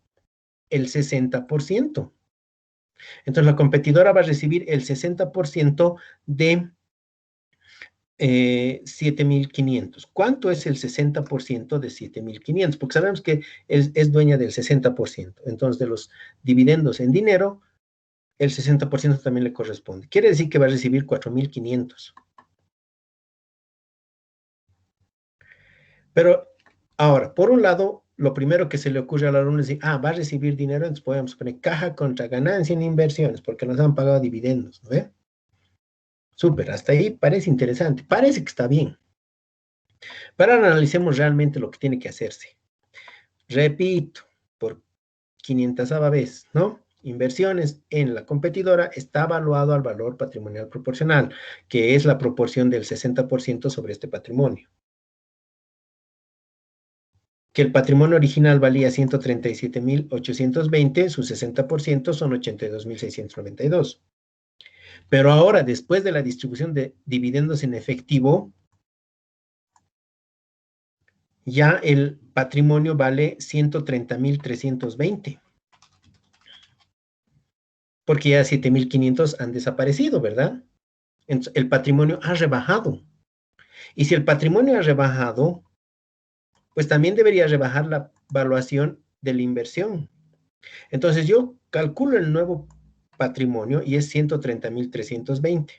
El 60%. Entonces, la competidora va a recibir el 60% de 7.500. ¿Cuánto es el 60% de 7.500? Porque sabemos que es dueña del 60%. Entonces, de los dividendos en dinero, el 60% también le corresponde. Quiere decir que va a recibir 4.500. Pero ahora, por un lado, lo primero que se le ocurre al alumno es decir, va a recibir dinero, entonces podemos poner caja contra ganancia en inversiones, porque nos han pagado dividendos, ¿no ve? Súper, hasta ahí parece interesante, parece que está bien. Pero ahora analicemos realmente lo que tiene que hacerse. Repito, por 500ª vez, ¿no? Inversiones en la competidora está evaluado al valor patrimonial proporcional, que es la proporción del 60% sobre este patrimonio. Que el patrimonio original valía 137.820, su 60% son 82.692. Pero ahora, después de la distribución de dividendos en efectivo, ya el patrimonio vale 130.320. Porque ya 7.500 han desaparecido, ¿verdad? Entonces, el patrimonio ha rebajado. Y si el patrimonio ha rebajado, pues también debería rebajar la valuación de la inversión. Entonces yo calculo el nuevo patrimonio y es 130.320.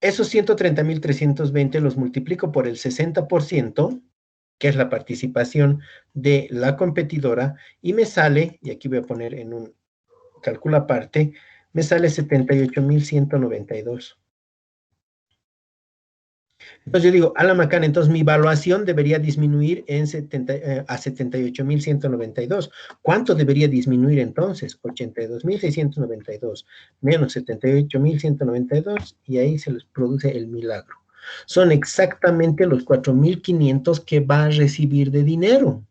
Esos 130.320 los multiplico por el 60%, que es la participación de la competidora, y me sale, y aquí voy a poner en un cálculo aparte, me sale 78.192. Entonces yo digo, a la macana, entonces mi evaluación debería disminuir a 78.192. ¿Cuánto debería disminuir entonces? 82.692 menos 78.192 y ahí se les produce el milagro. Son exactamente los 4.500 que va a recibir de dinero.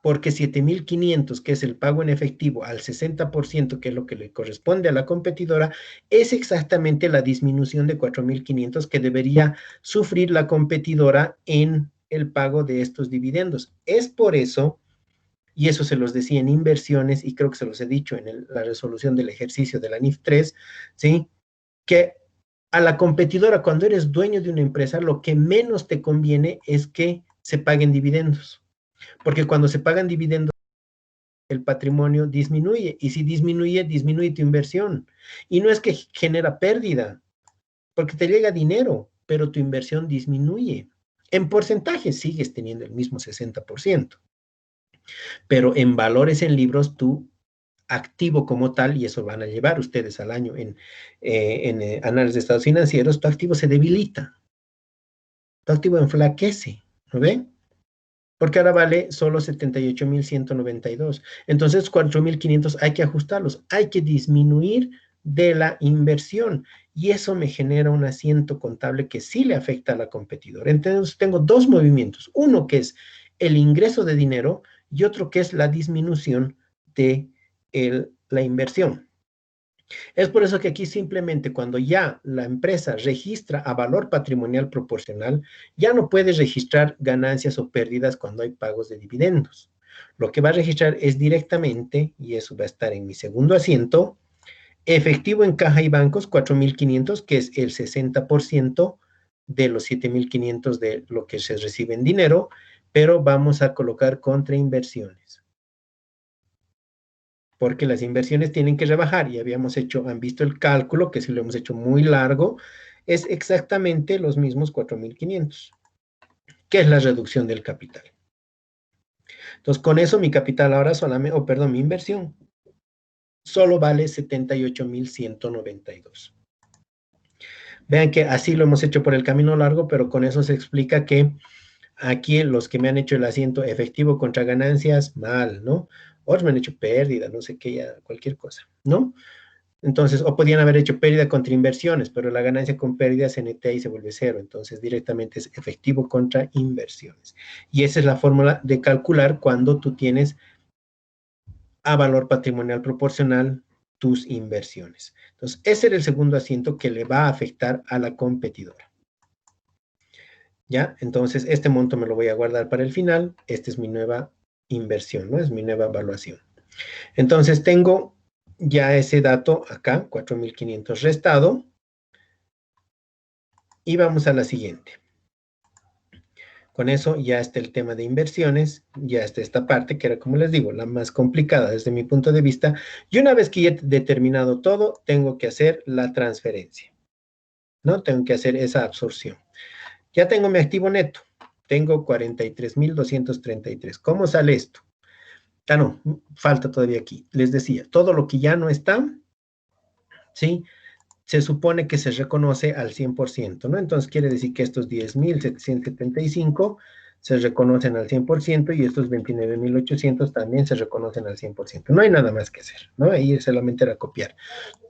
Porque 7.500, que es el pago en efectivo, al 60%, que es lo que le corresponde a la competidora, es exactamente la disminución de 4.500 que debería sufrir la competidora en el pago de estos dividendos. Es por eso, y eso se los decía en inversiones, y creo que se los he dicho en la resolución del ejercicio de la NIF 3, ¿sí? Que a la competidora, cuando eres dueño de una empresa, lo que menos te conviene es que se paguen dividendos. Porque cuando se pagan dividendos, el patrimonio disminuye. Y si disminuye, disminuye tu inversión. Y no es que genera pérdida, porque te llega dinero, pero tu inversión disminuye. En porcentaje sigues teniendo el mismo 60%, pero en valores en libros tu activo como tal, y eso van a llevar ustedes al año en análisis de estados financieros, tu activo se debilita, tu activo enflaquece, ¿no ven? Porque ahora vale solo 78.192. Entonces, 4.500 hay que ajustarlos, hay que disminuir de la inversión. Y eso me genera un asiento contable que sí le afecta a la competidora. Entonces, tengo dos movimientos. Uno que es el ingreso de dinero y otro que es la disminución de la inversión. Es por eso que aquí simplemente cuando ya la empresa registra a valor patrimonial proporcional, ya no puede registrar ganancias o pérdidas cuando hay pagos de dividendos. Lo que va a registrar es directamente, y eso va a estar en mi segundo asiento, efectivo en caja y bancos, 4.500, que es el 60% de los 7.500 de lo que se recibe en dinero, pero vamos a colocar contra inversiones porque las inversiones tienen que rebajar y habíamos hecho, han visto el cálculo, que si lo hemos hecho muy largo, es exactamente los mismos 4.500, que es la reducción del capital. Entonces, con eso mi capital ahora solamente, mi inversión solo vale 78.192. Vean que así lo hemos hecho por el camino largo, pero con eso se explica que aquí los que me han hecho el asiento efectivo contra ganancias, mal, ¿no? Otros me han hecho pérdida, no sé qué, ya, cualquier cosa, ¿no? Entonces, o podían haber hecho pérdida contra inversiones, pero la ganancia con pérdida se netea y se vuelve cero. Entonces, directamente es efectivo contra inversiones. Y esa es la fórmula de calcular cuando tú tienes a valor patrimonial proporcional tus inversiones. Entonces, ese era el segundo asiento que le va a afectar a la competidora. ¿Ya? Entonces, este monto me lo voy a guardar para el final. Esta es mi nueva inversión, ¿no? Es mi nueva evaluación. Entonces, tengo ya ese dato acá, 4.500 restado. Y vamos a la siguiente. Con eso ya está el tema de inversiones, ya está esta parte que era, como les digo, la más complicada desde mi punto de vista. Y una vez que ya he determinado todo, tengo que hacer la transferencia, ¿no? Tengo que hacer esa absorción. Ya tengo mi activo neto, tengo 43.233. ¿Cómo sale esto? Ah, no, falta todavía aquí. Les decía, todo lo que ya no está, ¿sí? Se supone que se reconoce al 100%, ¿no? Entonces quiere decir que estos 10.775 se reconocen al 100% y estos 29.800 también se reconocen al 100%. No hay nada más que hacer, ¿no? Ahí solamente era copiar.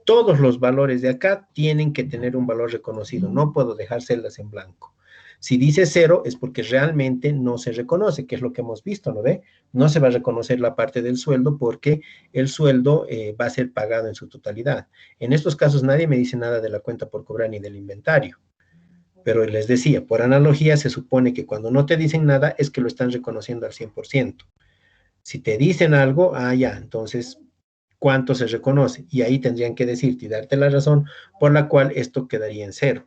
Todos los valores de acá tienen que tener un valor reconocido, no puedo dejar celdas en blanco. Si dice cero es porque realmente no se reconoce, que es lo que hemos visto, ¿no ve? No se va a reconocer la parte del sueldo porque el sueldo va a ser pagado en su totalidad. En estos casos nadie me dice nada de la cuenta por cobrar ni del inventario. Pero les decía, por analogía se supone que cuando no te dicen nada es que lo están reconociendo al 100%. Si te dicen algo, ya, entonces cuánto se reconoce. Y ahí tendrían que decirte y darte la razón por la cual esto quedaría en cero.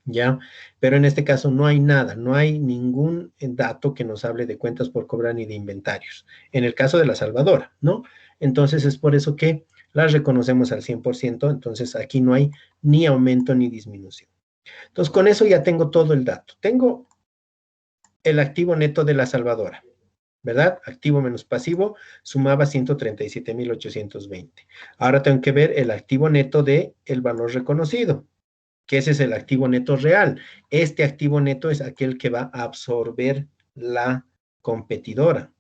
¿Ya? Pero en este caso no hay nada, no hay ningún dato que nos hable de cuentas por cobrar ni de inventarios. En el caso de la salvadora, ¿no? Entonces es por eso que las reconocemos al 100%, entonces aquí no hay ni aumento ni disminución. Entonces con eso ya tengo todo el dato. Tengo el activo neto de la salvadora. ¿Verdad? Activo menos pasivo sumaba 137.820. Ahora tengo que ver el activo neto de el valor reconocido, que ese es el activo neto real. Este activo neto es aquel que va a absorber la competidora.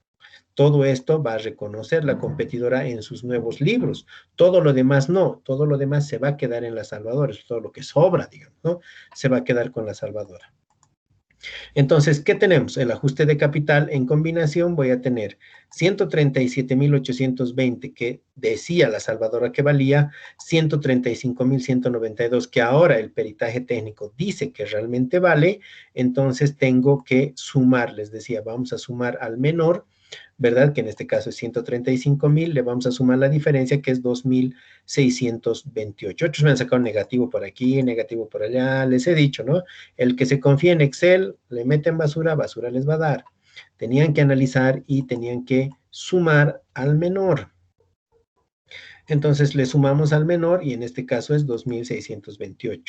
Todo esto va a reconocer la competidora en sus nuevos libros. Todo lo demás no, todo lo demás se va a quedar en la salvadora, todo lo que sobra, digamos, ¿no? Se va a quedar con la salvadora. Entonces, ¿qué tenemos? El ajuste de capital en combinación voy a tener 137.820 que decía la salvadora que valía, 135.192 que ahora el peritaje técnico dice que realmente vale, entonces tengo que sumar, les decía, vamos a sumar al menor, ¿verdad? Que en este caso es 135.000, le vamos a sumar la diferencia que es 2.628. Otros me han sacado negativo por aquí, negativo por allá, les he dicho, ¿no? El que se confía en Excel, le meten basura, basura les va a dar. Tenían que analizar y tenían que sumar al menor. Entonces le sumamos al menor y en este caso es 2.628.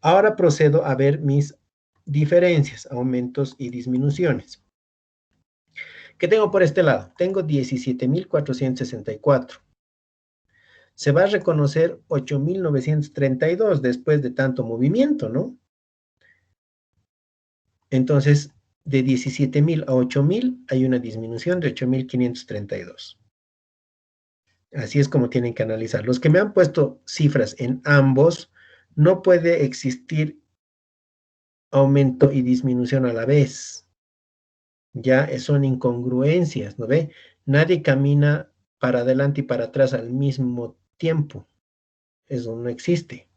Ahora procedo a ver mis diferencias, aumentos y disminuciones. ¿Qué tengo por este lado? Tengo 17.464. Se va a reconocer 8.932 después de tanto movimiento, ¿no? Entonces, de 17.000 a 8.000 hay una disminución de 8.532. Así es como tienen que analizar. Los que me han puesto cifras en ambos, no puede existir aumento y disminución a la vez. Ya son incongruencias, ¿no ve? Nadie camina para adelante y para atrás al mismo tiempo. Eso no existe.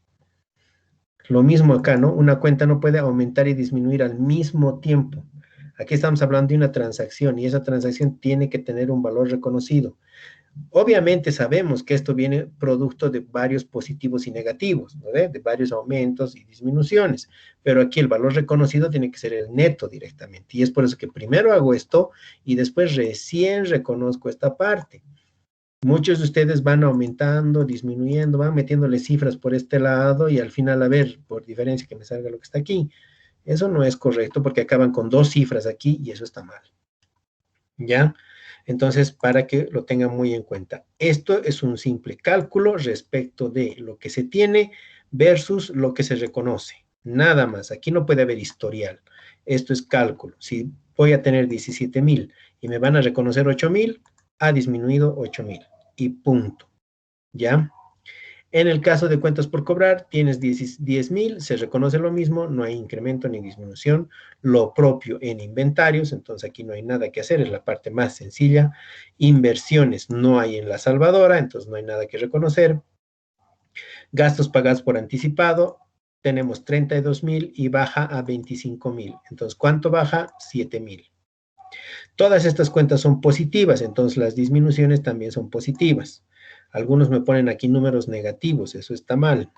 Lo mismo acá, ¿no? Una cuenta no puede aumentar y disminuir al mismo tiempo. Aquí estamos hablando de una transacción y esa transacción tiene que tener un valor reconocido. Obviamente sabemos que esto viene producto de varios positivos y negativos, ¿no? De varios aumentos y disminuciones, pero aquí el valor reconocido tiene que ser el neto directamente. Y es por eso que primero hago esto y después recién reconozco esta parte. Muchos de ustedes van aumentando, disminuyendo, van metiéndole cifras por este lado y al final, a ver, por diferencia que me salga lo que está aquí. Eso no es correcto porque acaban con dos cifras aquí y eso está mal. ¿Ya? Entonces, para que lo tengan muy en cuenta. Esto es un simple cálculo respecto de lo que se tiene versus lo que se reconoce. Nada más. Aquí no puede haber historial. Esto es cálculo. Si voy a tener 17,000 y me van a reconocer 8,000, ha disminuido 8,000 y punto. ¿Ya? En el caso de cuentas por cobrar, tienes 10,000, se reconoce lo mismo, no hay incremento ni disminución. Lo propio en inventarios, entonces aquí no hay nada que hacer, es la parte más sencilla. Inversiones no hay en la salvadora, entonces no hay nada que reconocer. Gastos pagados por anticipado, tenemos 32,000 y baja a 25,000. Entonces, ¿cuánto baja? 7,000. Todas estas cuentas son positivas, entonces las disminuciones también son positivas. Algunos me ponen aquí números negativos, eso está mal,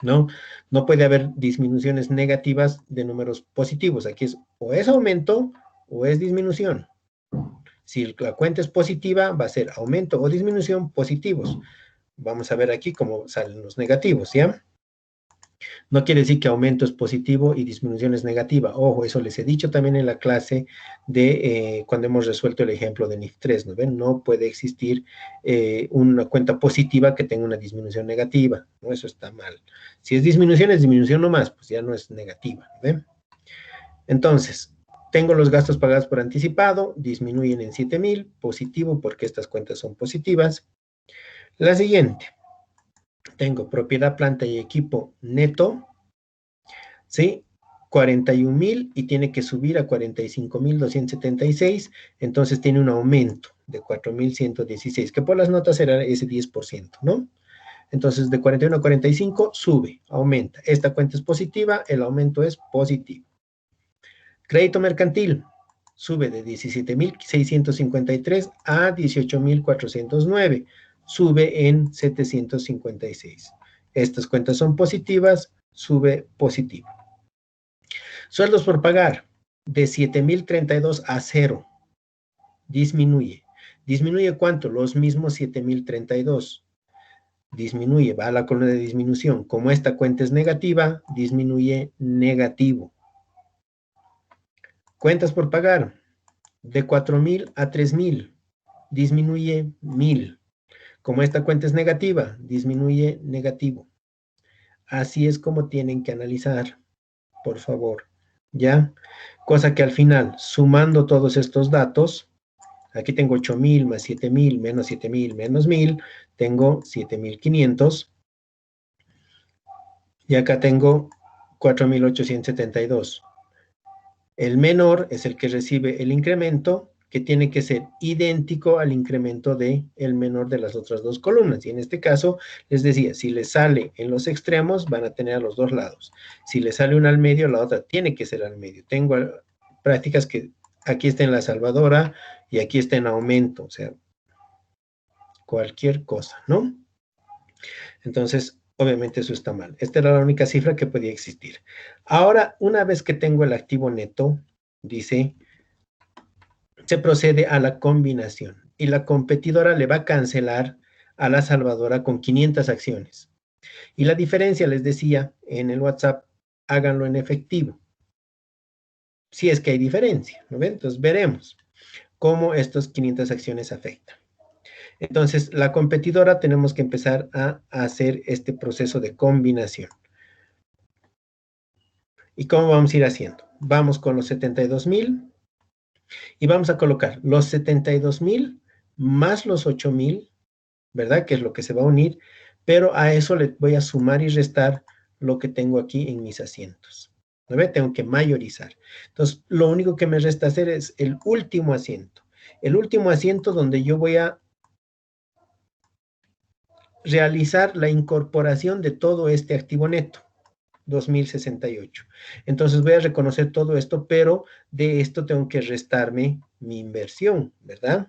¿no? No puede haber disminuciones negativas de números positivos. Aquí es aumento o es disminución. Si la cuenta es positiva, va a ser aumento o disminución positivos. Vamos a ver aquí cómo salen los negativos, ¿ya? No quiere decir que aumento es positivo y disminución es negativa. Ojo, eso les he dicho también en la clase de cuando hemos resuelto el ejemplo de NIF 3, ¿no ven? No puede existir una cuenta positiva que tenga una disminución negativa, ¿no? Eso está mal. Si es disminución nomás, pues ya no es negativa, ¿ven? Entonces, tengo los gastos pagados por anticipado, disminuyen en 7,000, positivo porque estas cuentas son positivas. La siguiente, tengo propiedad, planta y equipo neto, ¿sí? 41,000 y tiene que subir a 45,276, entonces tiene un aumento de 4,116, que por las notas era ese 10%, ¿no? Entonces de 41 a 45 sube, aumenta. Esta cuenta es positiva, el aumento es positivo. Crédito mercantil sube de 17,653 a 18,409, sube en 756. Estas cuentas son positivas, sube positivo. Sueldos por pagar, de 7,032 a 0, disminuye. ¿Disminuye cuánto? Los mismos 7,032. Disminuye, va a la columna de disminución. Como esta cuenta es negativa, disminuye negativo. Cuentas por pagar, de 4,000 a 3,000, disminuye 1,000. Como esta cuenta es negativa, disminuye negativo. Así es como tienen que analizar, por favor. ¿Ya? Cosa que al final, sumando todos estos datos, aquí tengo 8,000 más 7,000 menos 7,000 menos 1,000, tengo 7,500. Y acá tengo 4,872. El menor es el que recibe el incremento, que tiene que ser idéntico al incremento del menor de las otras dos columnas. Y en este caso, les decía, si le sale en los extremos, van a tener a los dos lados. Si le sale una al medio, la otra tiene que ser al medio. Tengo prácticas que aquí está en la salvadora y aquí está en aumento, o sea, cualquier cosa, ¿no? Entonces, obviamente eso está mal. Esta era la única cifra que podía existir. Ahora, una vez que tengo el activo neto, dice, se procede a la combinación y la competidora le va a cancelar a la salvadora con 500 acciones. Y la diferencia, les decía en el WhatsApp, háganlo en efectivo. Si es que hay diferencia, ¿no ven? Entonces veremos cómo estas 500 acciones afectan. Entonces, la competidora tenemos que empezar a hacer este proceso de combinación. ¿Y cómo vamos a ir haciendo? Vamos con los 72,000 y vamos a colocar los 72,000 más los 8,000, ¿verdad? Que es lo que se va a unir, pero a eso le voy a sumar y restar lo que tengo aquí en mis asientos. ¿No ve? Tengo que mayorizar. Entonces, lo único que me resta hacer es el último asiento. El último asiento donde yo voy a realizar la incorporación de todo este activo neto. 2,068. Entonces voy a reconocer todo esto, pero de esto tengo que restarme mi inversión, ¿verdad?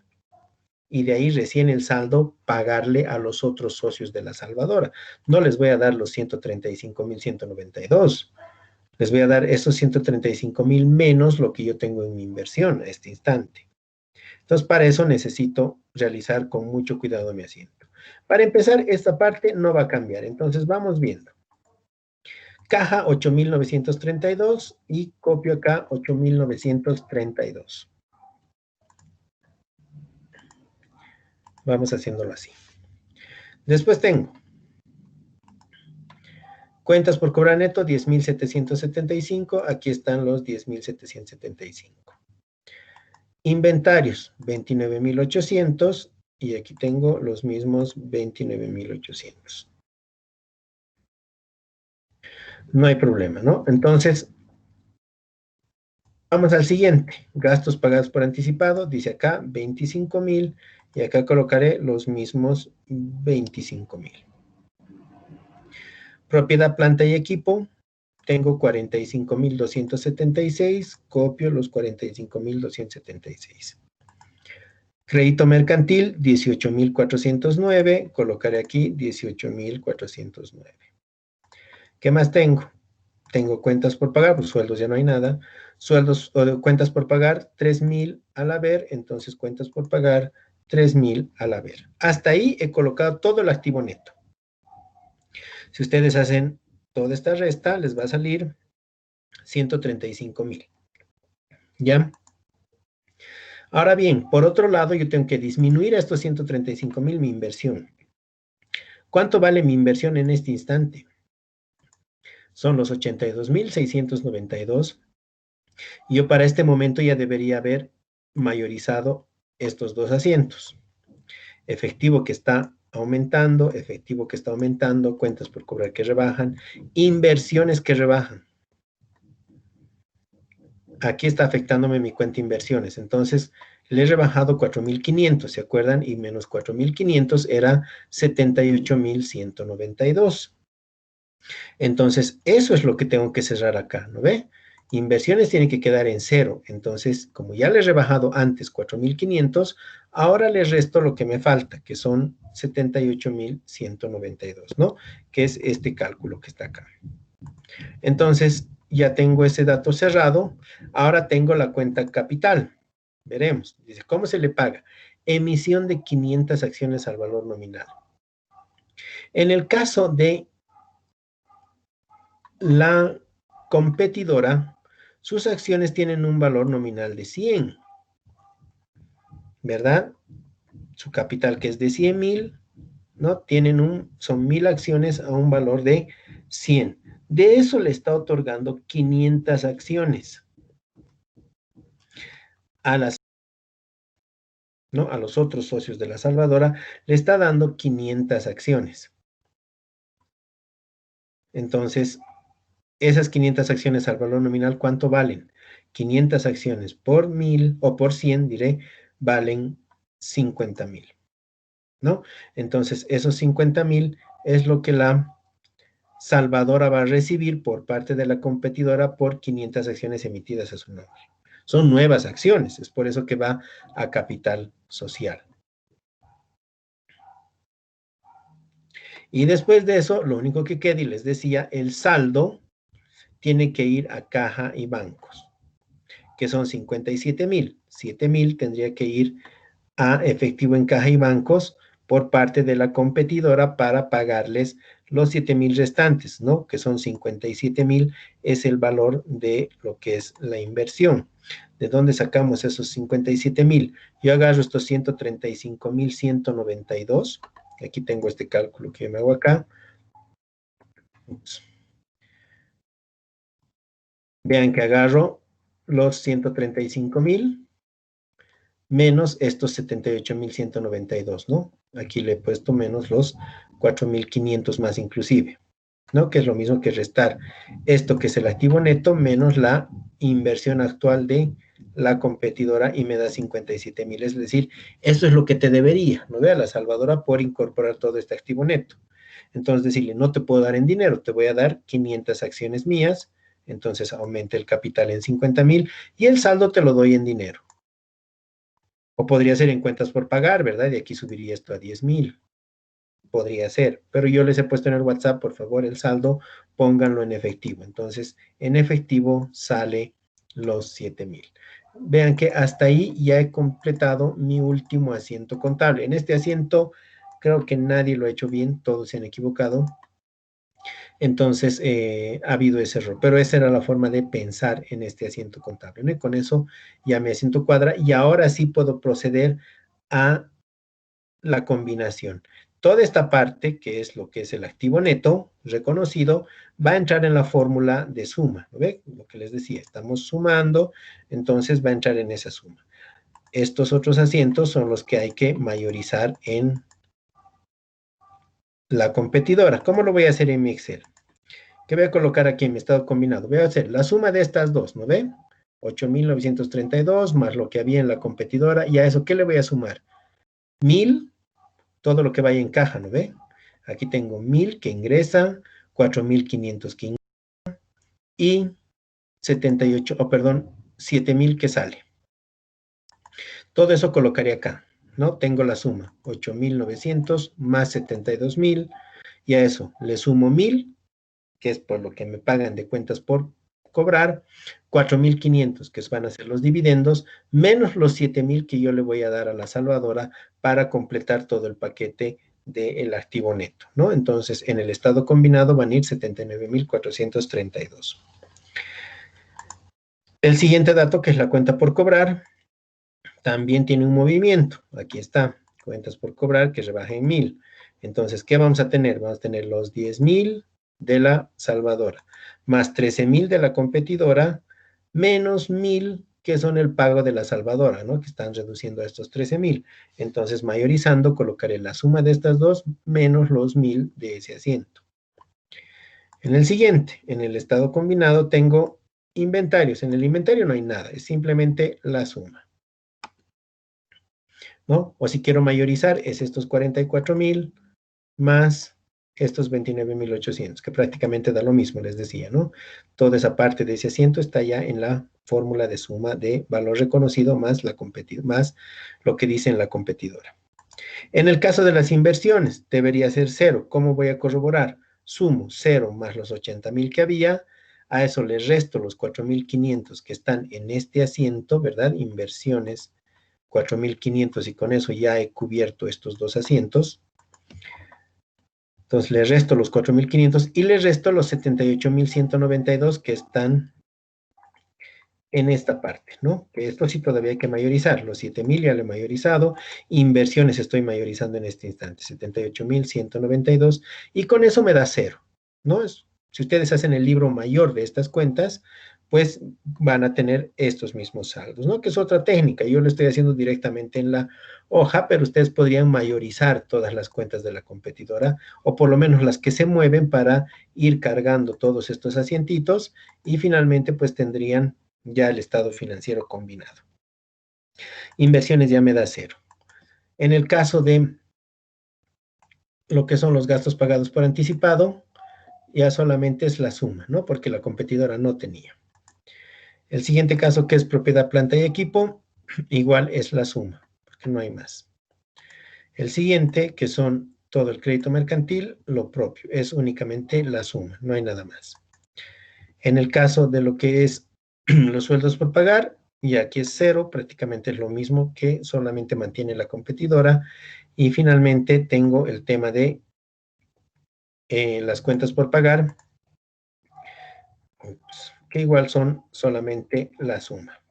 Y de ahí recién el saldo pagarle a los otros socios de la salvadora. No les voy a dar los 135,192. Les voy a dar esos 135,000 menos lo que yo tengo en mi inversión a este instante. Entonces, para eso necesito realizar con mucho cuidado mi asiento. Para empezar, esta parte no va a cambiar. Entonces, vamos viendo. Caja 8,932 y copio acá 8,932. Vamos haciéndolo así. Después tengo Cuentas por cobrar neto, 10.775. Aquí están los 10.775. Inventarios, 29.800. Y aquí tengo los mismos 29.800. No hay problema, ¿no? Entonces, vamos al siguiente. Gastos pagados por anticipado. Dice acá 25.000. Y acá colocaré los mismos 25.000. Propiedad, planta y equipo. Tengo 45.276. Copio los 45.276. Crédito mercantil, 18.409. Colocaré aquí 18.409. ¿Qué más tengo? Tengo cuentas por pagar, pues sueldos ya no hay nada. Sueldos o cuentas por pagar, 3.000 al haber. Entonces, cuentas por pagar, 3.000 al haber. Hasta ahí he colocado todo el activo neto. Si ustedes hacen toda esta resta, les va a salir 135.000. ¿Ya? Ahora bien, por otro lado, yo tengo que disminuir a estos 135.000 mi inversión. ¿Cuánto vale mi inversión en este instante? Son los 82.692. Y yo para este momento ya debería haber mayorizado estos dos asientos. Efectivo que está aumentando, cuentas por cobrar que rebajan, inversiones que rebajan. Aquí está afectándome mi cuenta inversiones. Entonces, le he rebajado 4.500, ¿se acuerdan? Y menos 4.500 era 78.192. Entonces, eso es lo que tengo que cerrar acá, ¿no ve? Inversiones tienen que quedar en cero. Entonces, como ya le he rebajado antes 4.500, ahora le resto lo que me falta, que son 78.192, ¿no? Que es este cálculo que está acá. Entonces, ya tengo ese dato cerrado. Ahora tengo la cuenta capital. Veremos. Dice, ¿cómo se le paga? Emisión de 500 acciones al valor nominal. En el caso de la competidora, sus acciones tienen un valor nominal de 100, ¿verdad? Su capital, que es de 100.000, ¿no? Son 1.000 acciones a un valor de 100. De eso le está otorgando 500 acciones a ¿no? A los otros socios de la Salvadora, le está dando 500 acciones. Entonces, esas 500 acciones al valor nominal, ¿cuánto valen? 500 acciones por 1.000 o por 100, diré, valen 50.000, ¿no? Entonces, esos 50.000 es lo que la Salvadora va a recibir por parte de la competidora por 500 acciones emitidas a su nombre. Son nuevas acciones, es por eso que va a capital social. Y después de eso, lo único que queda, y les decía, el saldo tiene que ir a caja y bancos, que son 57.000. 7.000 tendría que ir a efectivo en caja y bancos por parte de la competidora para pagarles los 7.000 restantes, ¿no? Que son 57.000, es el valor de lo que es la inversión. ¿De dónde sacamos esos 57.000? Yo agarro estos 135.192. Aquí tengo este cálculo que me hago acá. Ups. Vean que agarro los 135.000 menos estos 78.192, ¿no? Aquí le he puesto menos los 4.500 más inclusive, ¿no? Que es lo mismo que restar esto que es el activo neto menos la inversión actual de la competidora y me da 57.000. Es decir, eso es lo que te debería, ¿no? Vea la Salvadora por incorporar todo este activo neto. Entonces decirle, no te puedo dar en dinero, te voy a dar 500 acciones mías, entonces aumenta el capital en 50.000 y el saldo te lo doy en dinero. O podría ser en cuentas por pagar, ¿verdad? Y aquí subiría esto a 10.000. Podría ser, pero yo les he puesto en el WhatsApp, por favor, el saldo, pónganlo en efectivo. Entonces, en efectivo sale los 7.000. Vean que hasta ahí ya he completado mi último asiento contable. En este asiento creo que nadie lo ha hecho bien, todos se han equivocado. Entonces, ha habido ese error, pero esa era la forma de pensar en este asiento contable, ¿no? Y con eso ya mi asiento cuadra y ahora sí puedo proceder a la combinación. Toda esta parte, que es lo que es el activo neto reconocido, va a entrar en la fórmula de suma. ¿Lo ve? Lo que les decía, estamos sumando, entonces va a entrar en esa suma. Estos otros asientos son los que hay que mayorizar en la competidora. ¿Cómo lo voy a hacer en mi Excel? ¿Qué voy a colocar aquí en mi estado combinado? Voy a hacer la suma de estas dos, ¿no ve? 8.932 más lo que había en la competidora. ¿Y a eso qué le voy a sumar? 1.000, todo lo que vaya en caja, ¿no ve? Aquí tengo 1.000 que ingresa, 4.500 que ingresa y 78, perdón, 7.000 que sale. Todo eso colocaré acá, ¿no? Tengo la suma, 8.900 más 72.000, y a eso le sumo 1.000, que es por lo que me pagan de cuentas por cobrar, 4.500, que van a ser los dividendos, menos los 7.000 que yo le voy a dar a la salvadora para completar todo el paquete del activo neto, ¿no? Entonces, en el estado combinado van a ir 79.432. El siguiente dato, que es la cuenta por cobrar, también tiene un movimiento. Aquí está, cuentas por cobrar que rebaja en 1.000. Entonces, ¿qué vamos a tener? Vamos a tener los 10.000 de la salvadora, más 13.000 de la competidora, menos 1.000 que son el pago de la salvadora, ¿no? Que están reduciendo a estos 13.000. Entonces, mayorizando, colocaré la suma de estas dos menos los 1.000 de ese asiento. En el siguiente, en el estado combinado, tengo inventarios. En el inventario no hay nada, es simplemente la suma, ¿no? O si quiero mayorizar, es estos 44.000 más estos 29.800, que prácticamente da lo mismo, les decía, ¿no? Toda esa parte de ese asiento está ya en la fórmula de suma de valor reconocido más más lo que dice en la competidora. En el caso de las inversiones, debería ser 0. ¿Cómo voy a corroborar? Sumo 0 más los 80.000 que había, a eso le resto los 4.500 que están en este asiento, ¿verdad? Inversiones 4.500, y con eso ya he cubierto estos dos asientos. Entonces le resto los 4.500 y le resto los 78.192 que están en esta parte, ¿no? Que esto sí todavía hay que mayorizar. Los 7.000 ya lo he mayorizado. Inversiones estoy mayorizando en este instante, 78.192, y con eso me da 0, ¿no? Si ustedes hacen el libro mayor de estas cuentas, pues van a tener estos mismos saldos, ¿no? Que es otra técnica. Yo lo estoy haciendo directamente en la hoja, pero ustedes podrían mayorizar todas las cuentas de la competidora, o por lo menos las que se mueven, para ir cargando todos estos asientitos, y finalmente pues tendrían ya el estado financiero combinado. Inversiones ya me da 0. En el caso de lo que son los gastos pagados por anticipado, ya solamente es la suma, ¿no? Porque la competidora no tenía. El siguiente caso, que es propiedad, planta y equipo, igual es la suma, porque no hay más. El siguiente, que son todo el crédito mercantil, lo propio, es únicamente la suma, no hay nada más. En el caso de lo que es los sueldos por pagar, y aquí es 0, prácticamente es lo mismo, que solamente mantiene la competidora. Y finalmente tengo el tema de las cuentas por pagar, que igual son solamente la suma.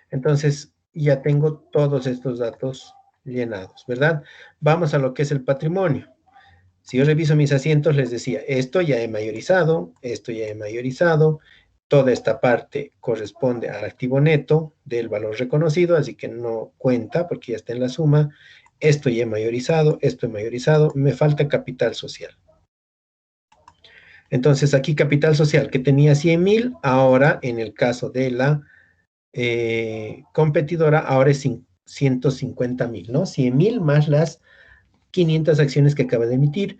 Entonces ya tengo todos estos datos llenados, ¿verdad? Vamos a lo que es el patrimonio. Si yo reviso mis asientos, les decía, esto ya he mayorizado, esto ya he mayorizado, toda esta parte corresponde al activo neto del valor reconocido, así que no cuenta porque ya está en la suma. Esto ya he mayorizado, esto he mayorizado, me falta capital social. Entonces aquí capital social que tenía 100.000, ahora en el caso de la competidora, ahora es 150.000, ¿no? 100.000 más las 500 acciones que acaba de emitir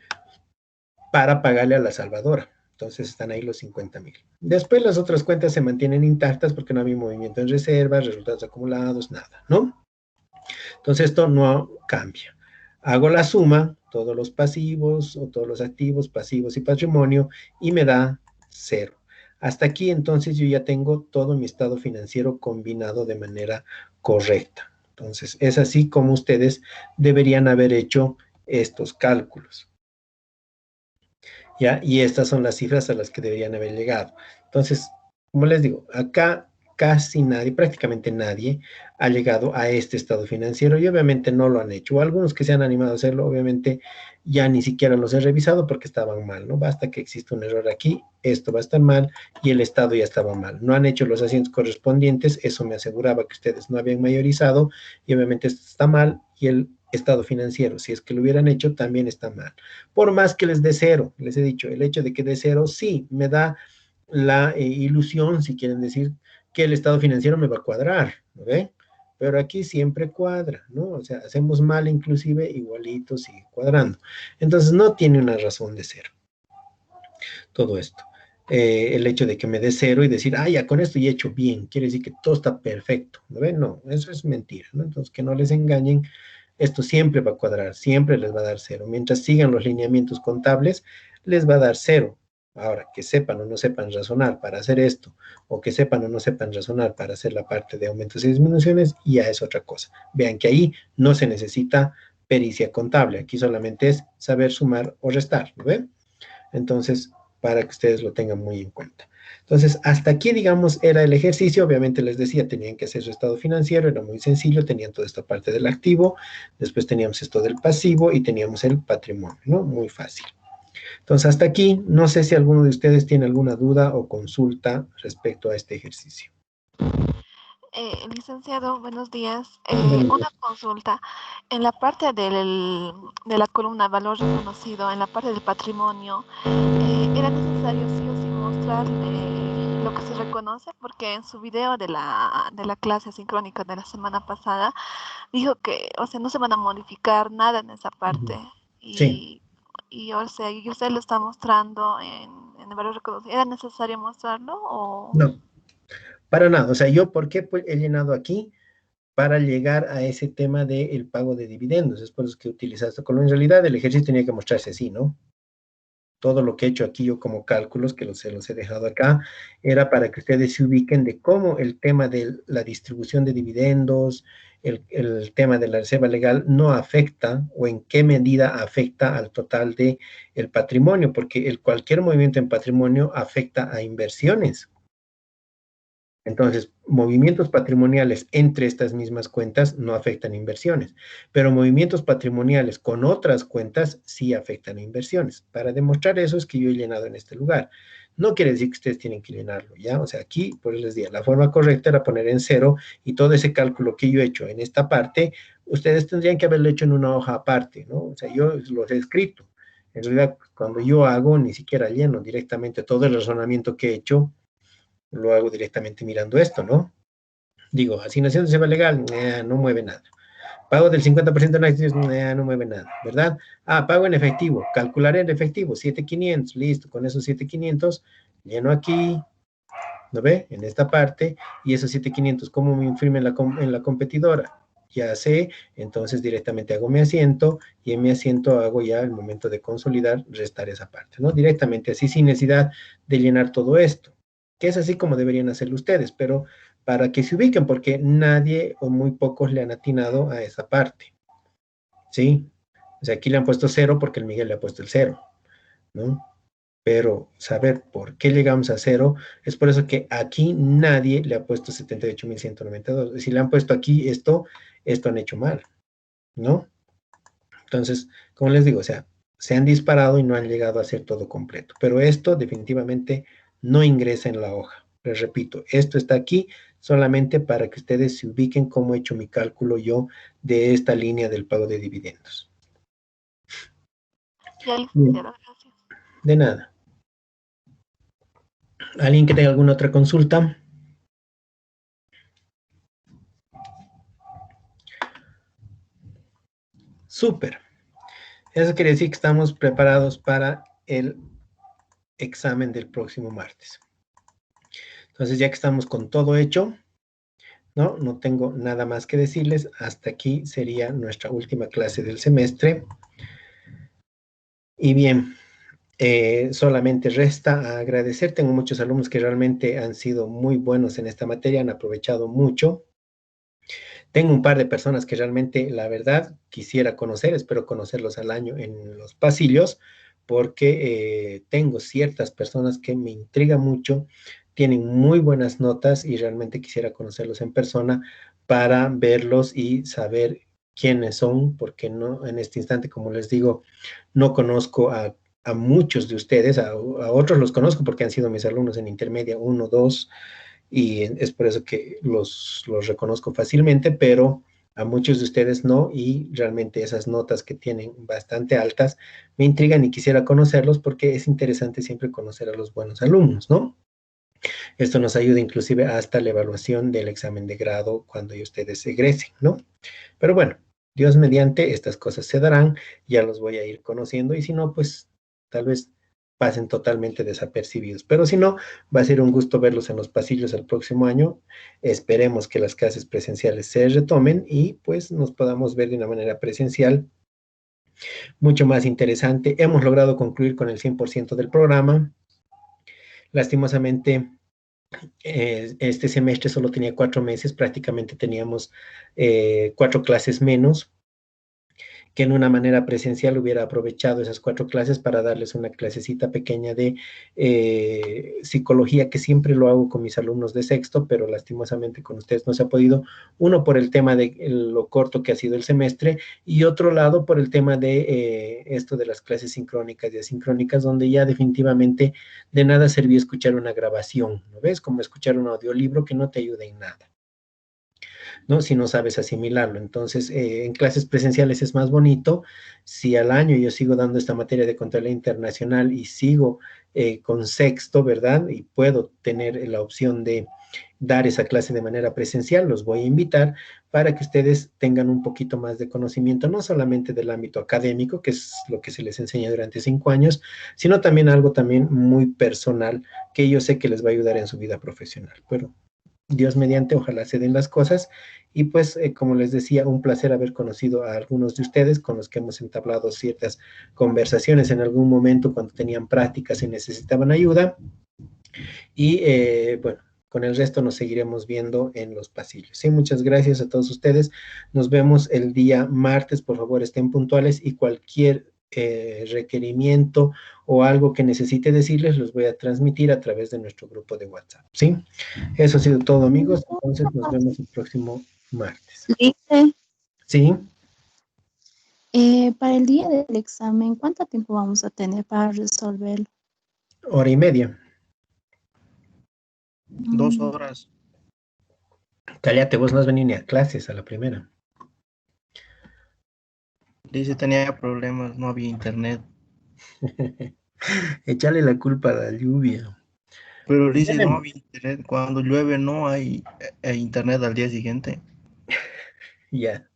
para pagarle a la salvadora. Entonces están ahí los 50.000. Después las otras cuentas se mantienen intactas porque no había movimiento en reservas, resultados acumulados, nada, ¿no? Entonces esto no cambia. Hago la suma, todos los pasivos o todos los activos, pasivos y patrimonio, y me da 0. Hasta aquí entonces yo ya tengo todo mi estado financiero combinado de manera correcta. Entonces es así como ustedes deberían haber hecho estos cálculos. ¿Ya? Y estas son las cifras a las que deberían haber llegado. Entonces, como les digo, acá casi nadie, prácticamente nadie, ha llegado a este estado financiero y obviamente no lo han hecho. O algunos que se han animado a hacerlo, obviamente ya ni siquiera los he revisado porque estaban mal, ¿no? Basta que exista un error aquí, esto va a estar mal y el estado ya estaba mal. No han hecho los asientos correspondientes, eso me aseguraba que ustedes no habían mayorizado y obviamente esto está mal y el estado financiero, si es que lo hubieran hecho, también está mal. Por más que les dé cero, les he dicho, el hecho de que dé cero, sí, me da la ilusión, si quieren decir, que el estado financiero me va a cuadrar, ¿no ve? Pero aquí siempre cuadra, ¿no? O sea, hacemos mal inclusive, igualito sigue cuadrando. Entonces no tiene una razón de ser todo esto. El hecho de que me dé cero y decir, ah, ya con esto ya he hecho bien, quiere decir que todo está perfecto, ¿no ven? No, eso es mentira, ¿no? Entonces que no les engañen, esto siempre va a cuadrar, siempre les va a dar cero. Mientras sigan los lineamientos contables, les va a dar cero. Ahora, que sepan o no sepan razonar para hacer esto, o que sepan o no sepan razonar para hacer la parte de aumentos y disminuciones, ya es otra cosa. Vean que ahí no se necesita pericia contable, aquí solamente es saber sumar o restar, ¿no ven? Entonces, para que ustedes lo tengan muy en cuenta. Entonces, hasta aquí, digamos, era el ejercicio. Obviamente les decía, tenían que hacer su estado financiero, era muy sencillo, tenían toda esta parte del activo, después teníamos esto del pasivo y teníamos el patrimonio, ¿no? Muy fácil. Entonces, hasta aquí, no sé si alguno de ustedes tiene alguna duda o consulta respecto a este ejercicio. Licenciado, buenos días. Buenos Una días. consulta. En la parte de la columna valor reconocido, en la parte del patrimonio, ¿era necesario sí o sí mostrar lo que se reconoce? Porque en su video de la clase sincrónica de la semana pasada, dijo que, o sea, no se van a modificar nada en esa parte. Sí, Y, o sea, y usted lo está mostrando en el valor reconocido. ¿Era necesario mostrarlo o...? no, para nada. O sea, yo, ¿por qué pues, he llenado aquí? Para llegar a ese tema del pago de dividendos. Es por eso que he utilizado esto. En realidad el ejercicio tenía que mostrarse así, ¿no? Todo lo que he hecho aquí yo como cálculos, que se los he dejado acá, era para que ustedes se ubiquen de cómo el tema de la distribución de dividendos, el tema de la reserva legal no afecta o en qué medida afecta al total de el patrimonio, porque cualquier movimiento en patrimonio afecta a inversiones. Entonces, movimientos patrimoniales entre estas mismas cuentas no afectan inversiones, pero movimientos patrimoniales con otras cuentas sí afectan a inversiones. Para demostrar eso es que yo he llenado en este lugar. No quiere decir que ustedes tienen que llenarlo, ¿ya? O sea, aquí, por les decía, la forma correcta era poner en cero y todo ese cálculo que yo he hecho en esta parte, ustedes tendrían que haberlo hecho en una hoja aparte, ¿no? O sea, yo los he escrito. En realidad, cuando yo hago, ni siquiera lleno directamente todo el razonamiento que he hecho, lo hago directamente mirando esto, ¿no? Digo, asignación de reserva legal, no mueve nada. Pago del 50% en acciones, no mueve nada, ¿verdad? Ah, pago en efectivo, calcular en efectivo, 7,500, listo, con esos 7,500, lleno aquí, ¿no ve? En esta parte, y esos 7,500, ¿cómo me influyen en la competidora? Ya sé, entonces directamente hago mi asiento, y en mi asiento hago ya el momento de consolidar, restar esa parte, ¿no? Directamente así, sin necesidad de llenar todo esto, que es así como deberían hacerlo ustedes, pero para que se ubiquen, porque nadie o muy pocos le han atinado a esa parte, ¿sí? O sea, aquí le han puesto cero porque el Miguel le ha puesto el cero, ¿no? Pero saber por qué llegamos a cero, es por eso que aquí nadie le ha puesto 78,192. Si le han puesto aquí esto han hecho mal, ¿no? Entonces, como les digo, o sea, se han disparado y no han llegado a hacer todo completo. Pero esto definitivamente no ingresa en la hoja. Les repito, esto está aquí solamente para que ustedes se ubiquen cómo he hecho mi cálculo yo de esta línea del pago de dividendos. Ya, Bien, licenciado, gracias. de nada. ¿Alguien que tenga alguna otra consulta? Súper. Eso quiere decir que estamos preparados para el examen del próximo martes. Entonces, ya que estamos con todo hecho, ¿no? No tengo nada más que decirles. Hasta aquí sería nuestra última clase del semestre. Y bien, solamente resta agradecer. Tengo muchos alumnos que realmente han sido muy buenos en esta materia, han aprovechado mucho. Tengo un par de personas que realmente, la verdad, quisiera conocer, espero conocerlos al año en los pasillos, porque tengo ciertas personas que me intriga mucho, tienen muy buenas notas y realmente quisiera conocerlos en persona para verlos y saber quiénes son, porque no, en este instante, como les digo, no conozco a muchos de ustedes, a otros los conozco porque han sido mis alumnos en intermedia 1, 2, y es por eso que los reconozco fácilmente, pero a muchos de ustedes no, y realmente esas notas que tienen bastante altas me intrigan y quisiera conocerlos porque es interesante siempre conocer a los buenos alumnos, ¿no? Esto nos ayuda inclusive hasta la evaluación del examen de grado cuando ya ustedes egresen, ¿no? Pero bueno, Dios mediante, estas cosas se darán, ya los voy a ir conociendo y si no, pues tal vez pasen totalmente desapercibidos. Pero si no, va a ser un gusto verlos en los pasillos el próximo año. Esperemos que las clases presenciales se retomen y pues nos podamos ver de una manera presencial mucho más interesante. Hemos logrado concluir con el 100% del programa. Lastimosamente, este semestre solo tenía 4 meses, prácticamente teníamos 4 clases menos, que en una manera presencial hubiera aprovechado esas 4 clases para darles una clasecita pequeña de psicología, que siempre lo hago con mis alumnos de sexto, pero lastimosamente con ustedes no se ha podido, uno por el tema de lo corto que ha sido el semestre, y otro lado por el tema de esto de las clases sincrónicas y asincrónicas, donde ya definitivamente de nada servía escuchar una grabación, ¿no ves? Como escuchar un audiolibro que no te ayuda en nada, ¿no? Si no sabes asimilarlo. Entonces, en clases presenciales es más bonito. Si al año yo sigo dando esta materia de Contabilidad Internacional y sigo con sexto, ¿verdad? Y puedo tener la opción de dar esa clase de manera presencial, los voy a invitar para que ustedes tengan un poquito más de conocimiento, no solamente del ámbito académico, que es lo que se les enseña durante 5 años, sino también algo también muy personal que yo sé que les va a ayudar en su vida profesional. Pero Dios mediante, ojalá se den las cosas. Y pues, como les decía, un placer haber conocido a algunos de ustedes con los que hemos entablado ciertas conversaciones en algún momento cuando tenían prácticas y necesitaban ayuda. Y bueno, con el resto nos seguiremos viendo en los pasillos. Sí, muchas gracias a todos ustedes. Nos vemos el día martes. Por favor, estén puntuales y cualquier requerimiento o algo que necesite decirles, los voy a transmitir a través de nuestro grupo de WhatsApp. ¿Sí? Eso ha sido todo, amigos. Entonces nos vemos el próximo martes. Lice, ¿Sí? para el día del examen, ¿cuánto tiempo vamos a tener para resolverlo? 1 hora y media. 2 horas. Cállate, vos no has venido ni a clases a la primera. Dice tenía problemas, no había internet. Échale la culpa a la lluvia. Pero dice no había internet. Cuando llueve no hay internet al día siguiente. Ya.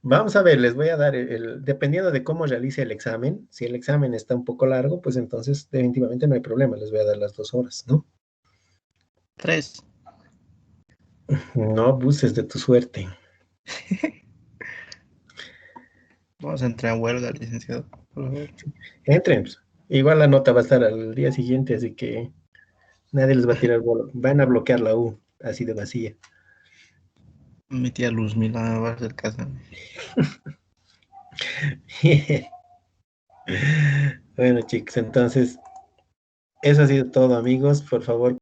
Vamos a ver, les voy a dar dependiendo de cómo realice el examen, si el examen está un poco largo, pues entonces definitivamente no hay problema, les voy a dar las 2 horas, ¿no? 3. No abuses de tu suerte. Vamos a entrar en huelga, licenciado. Por favor. Entren, pues. Igual la nota va a estar al día siguiente, así que nadie les va a tirar bola. Van a bloquear la U, así de vacía. Mi tía Luzmila me va a hacer caso. Bueno, chicos, entonces, eso ha sido todo, amigos. Por favor,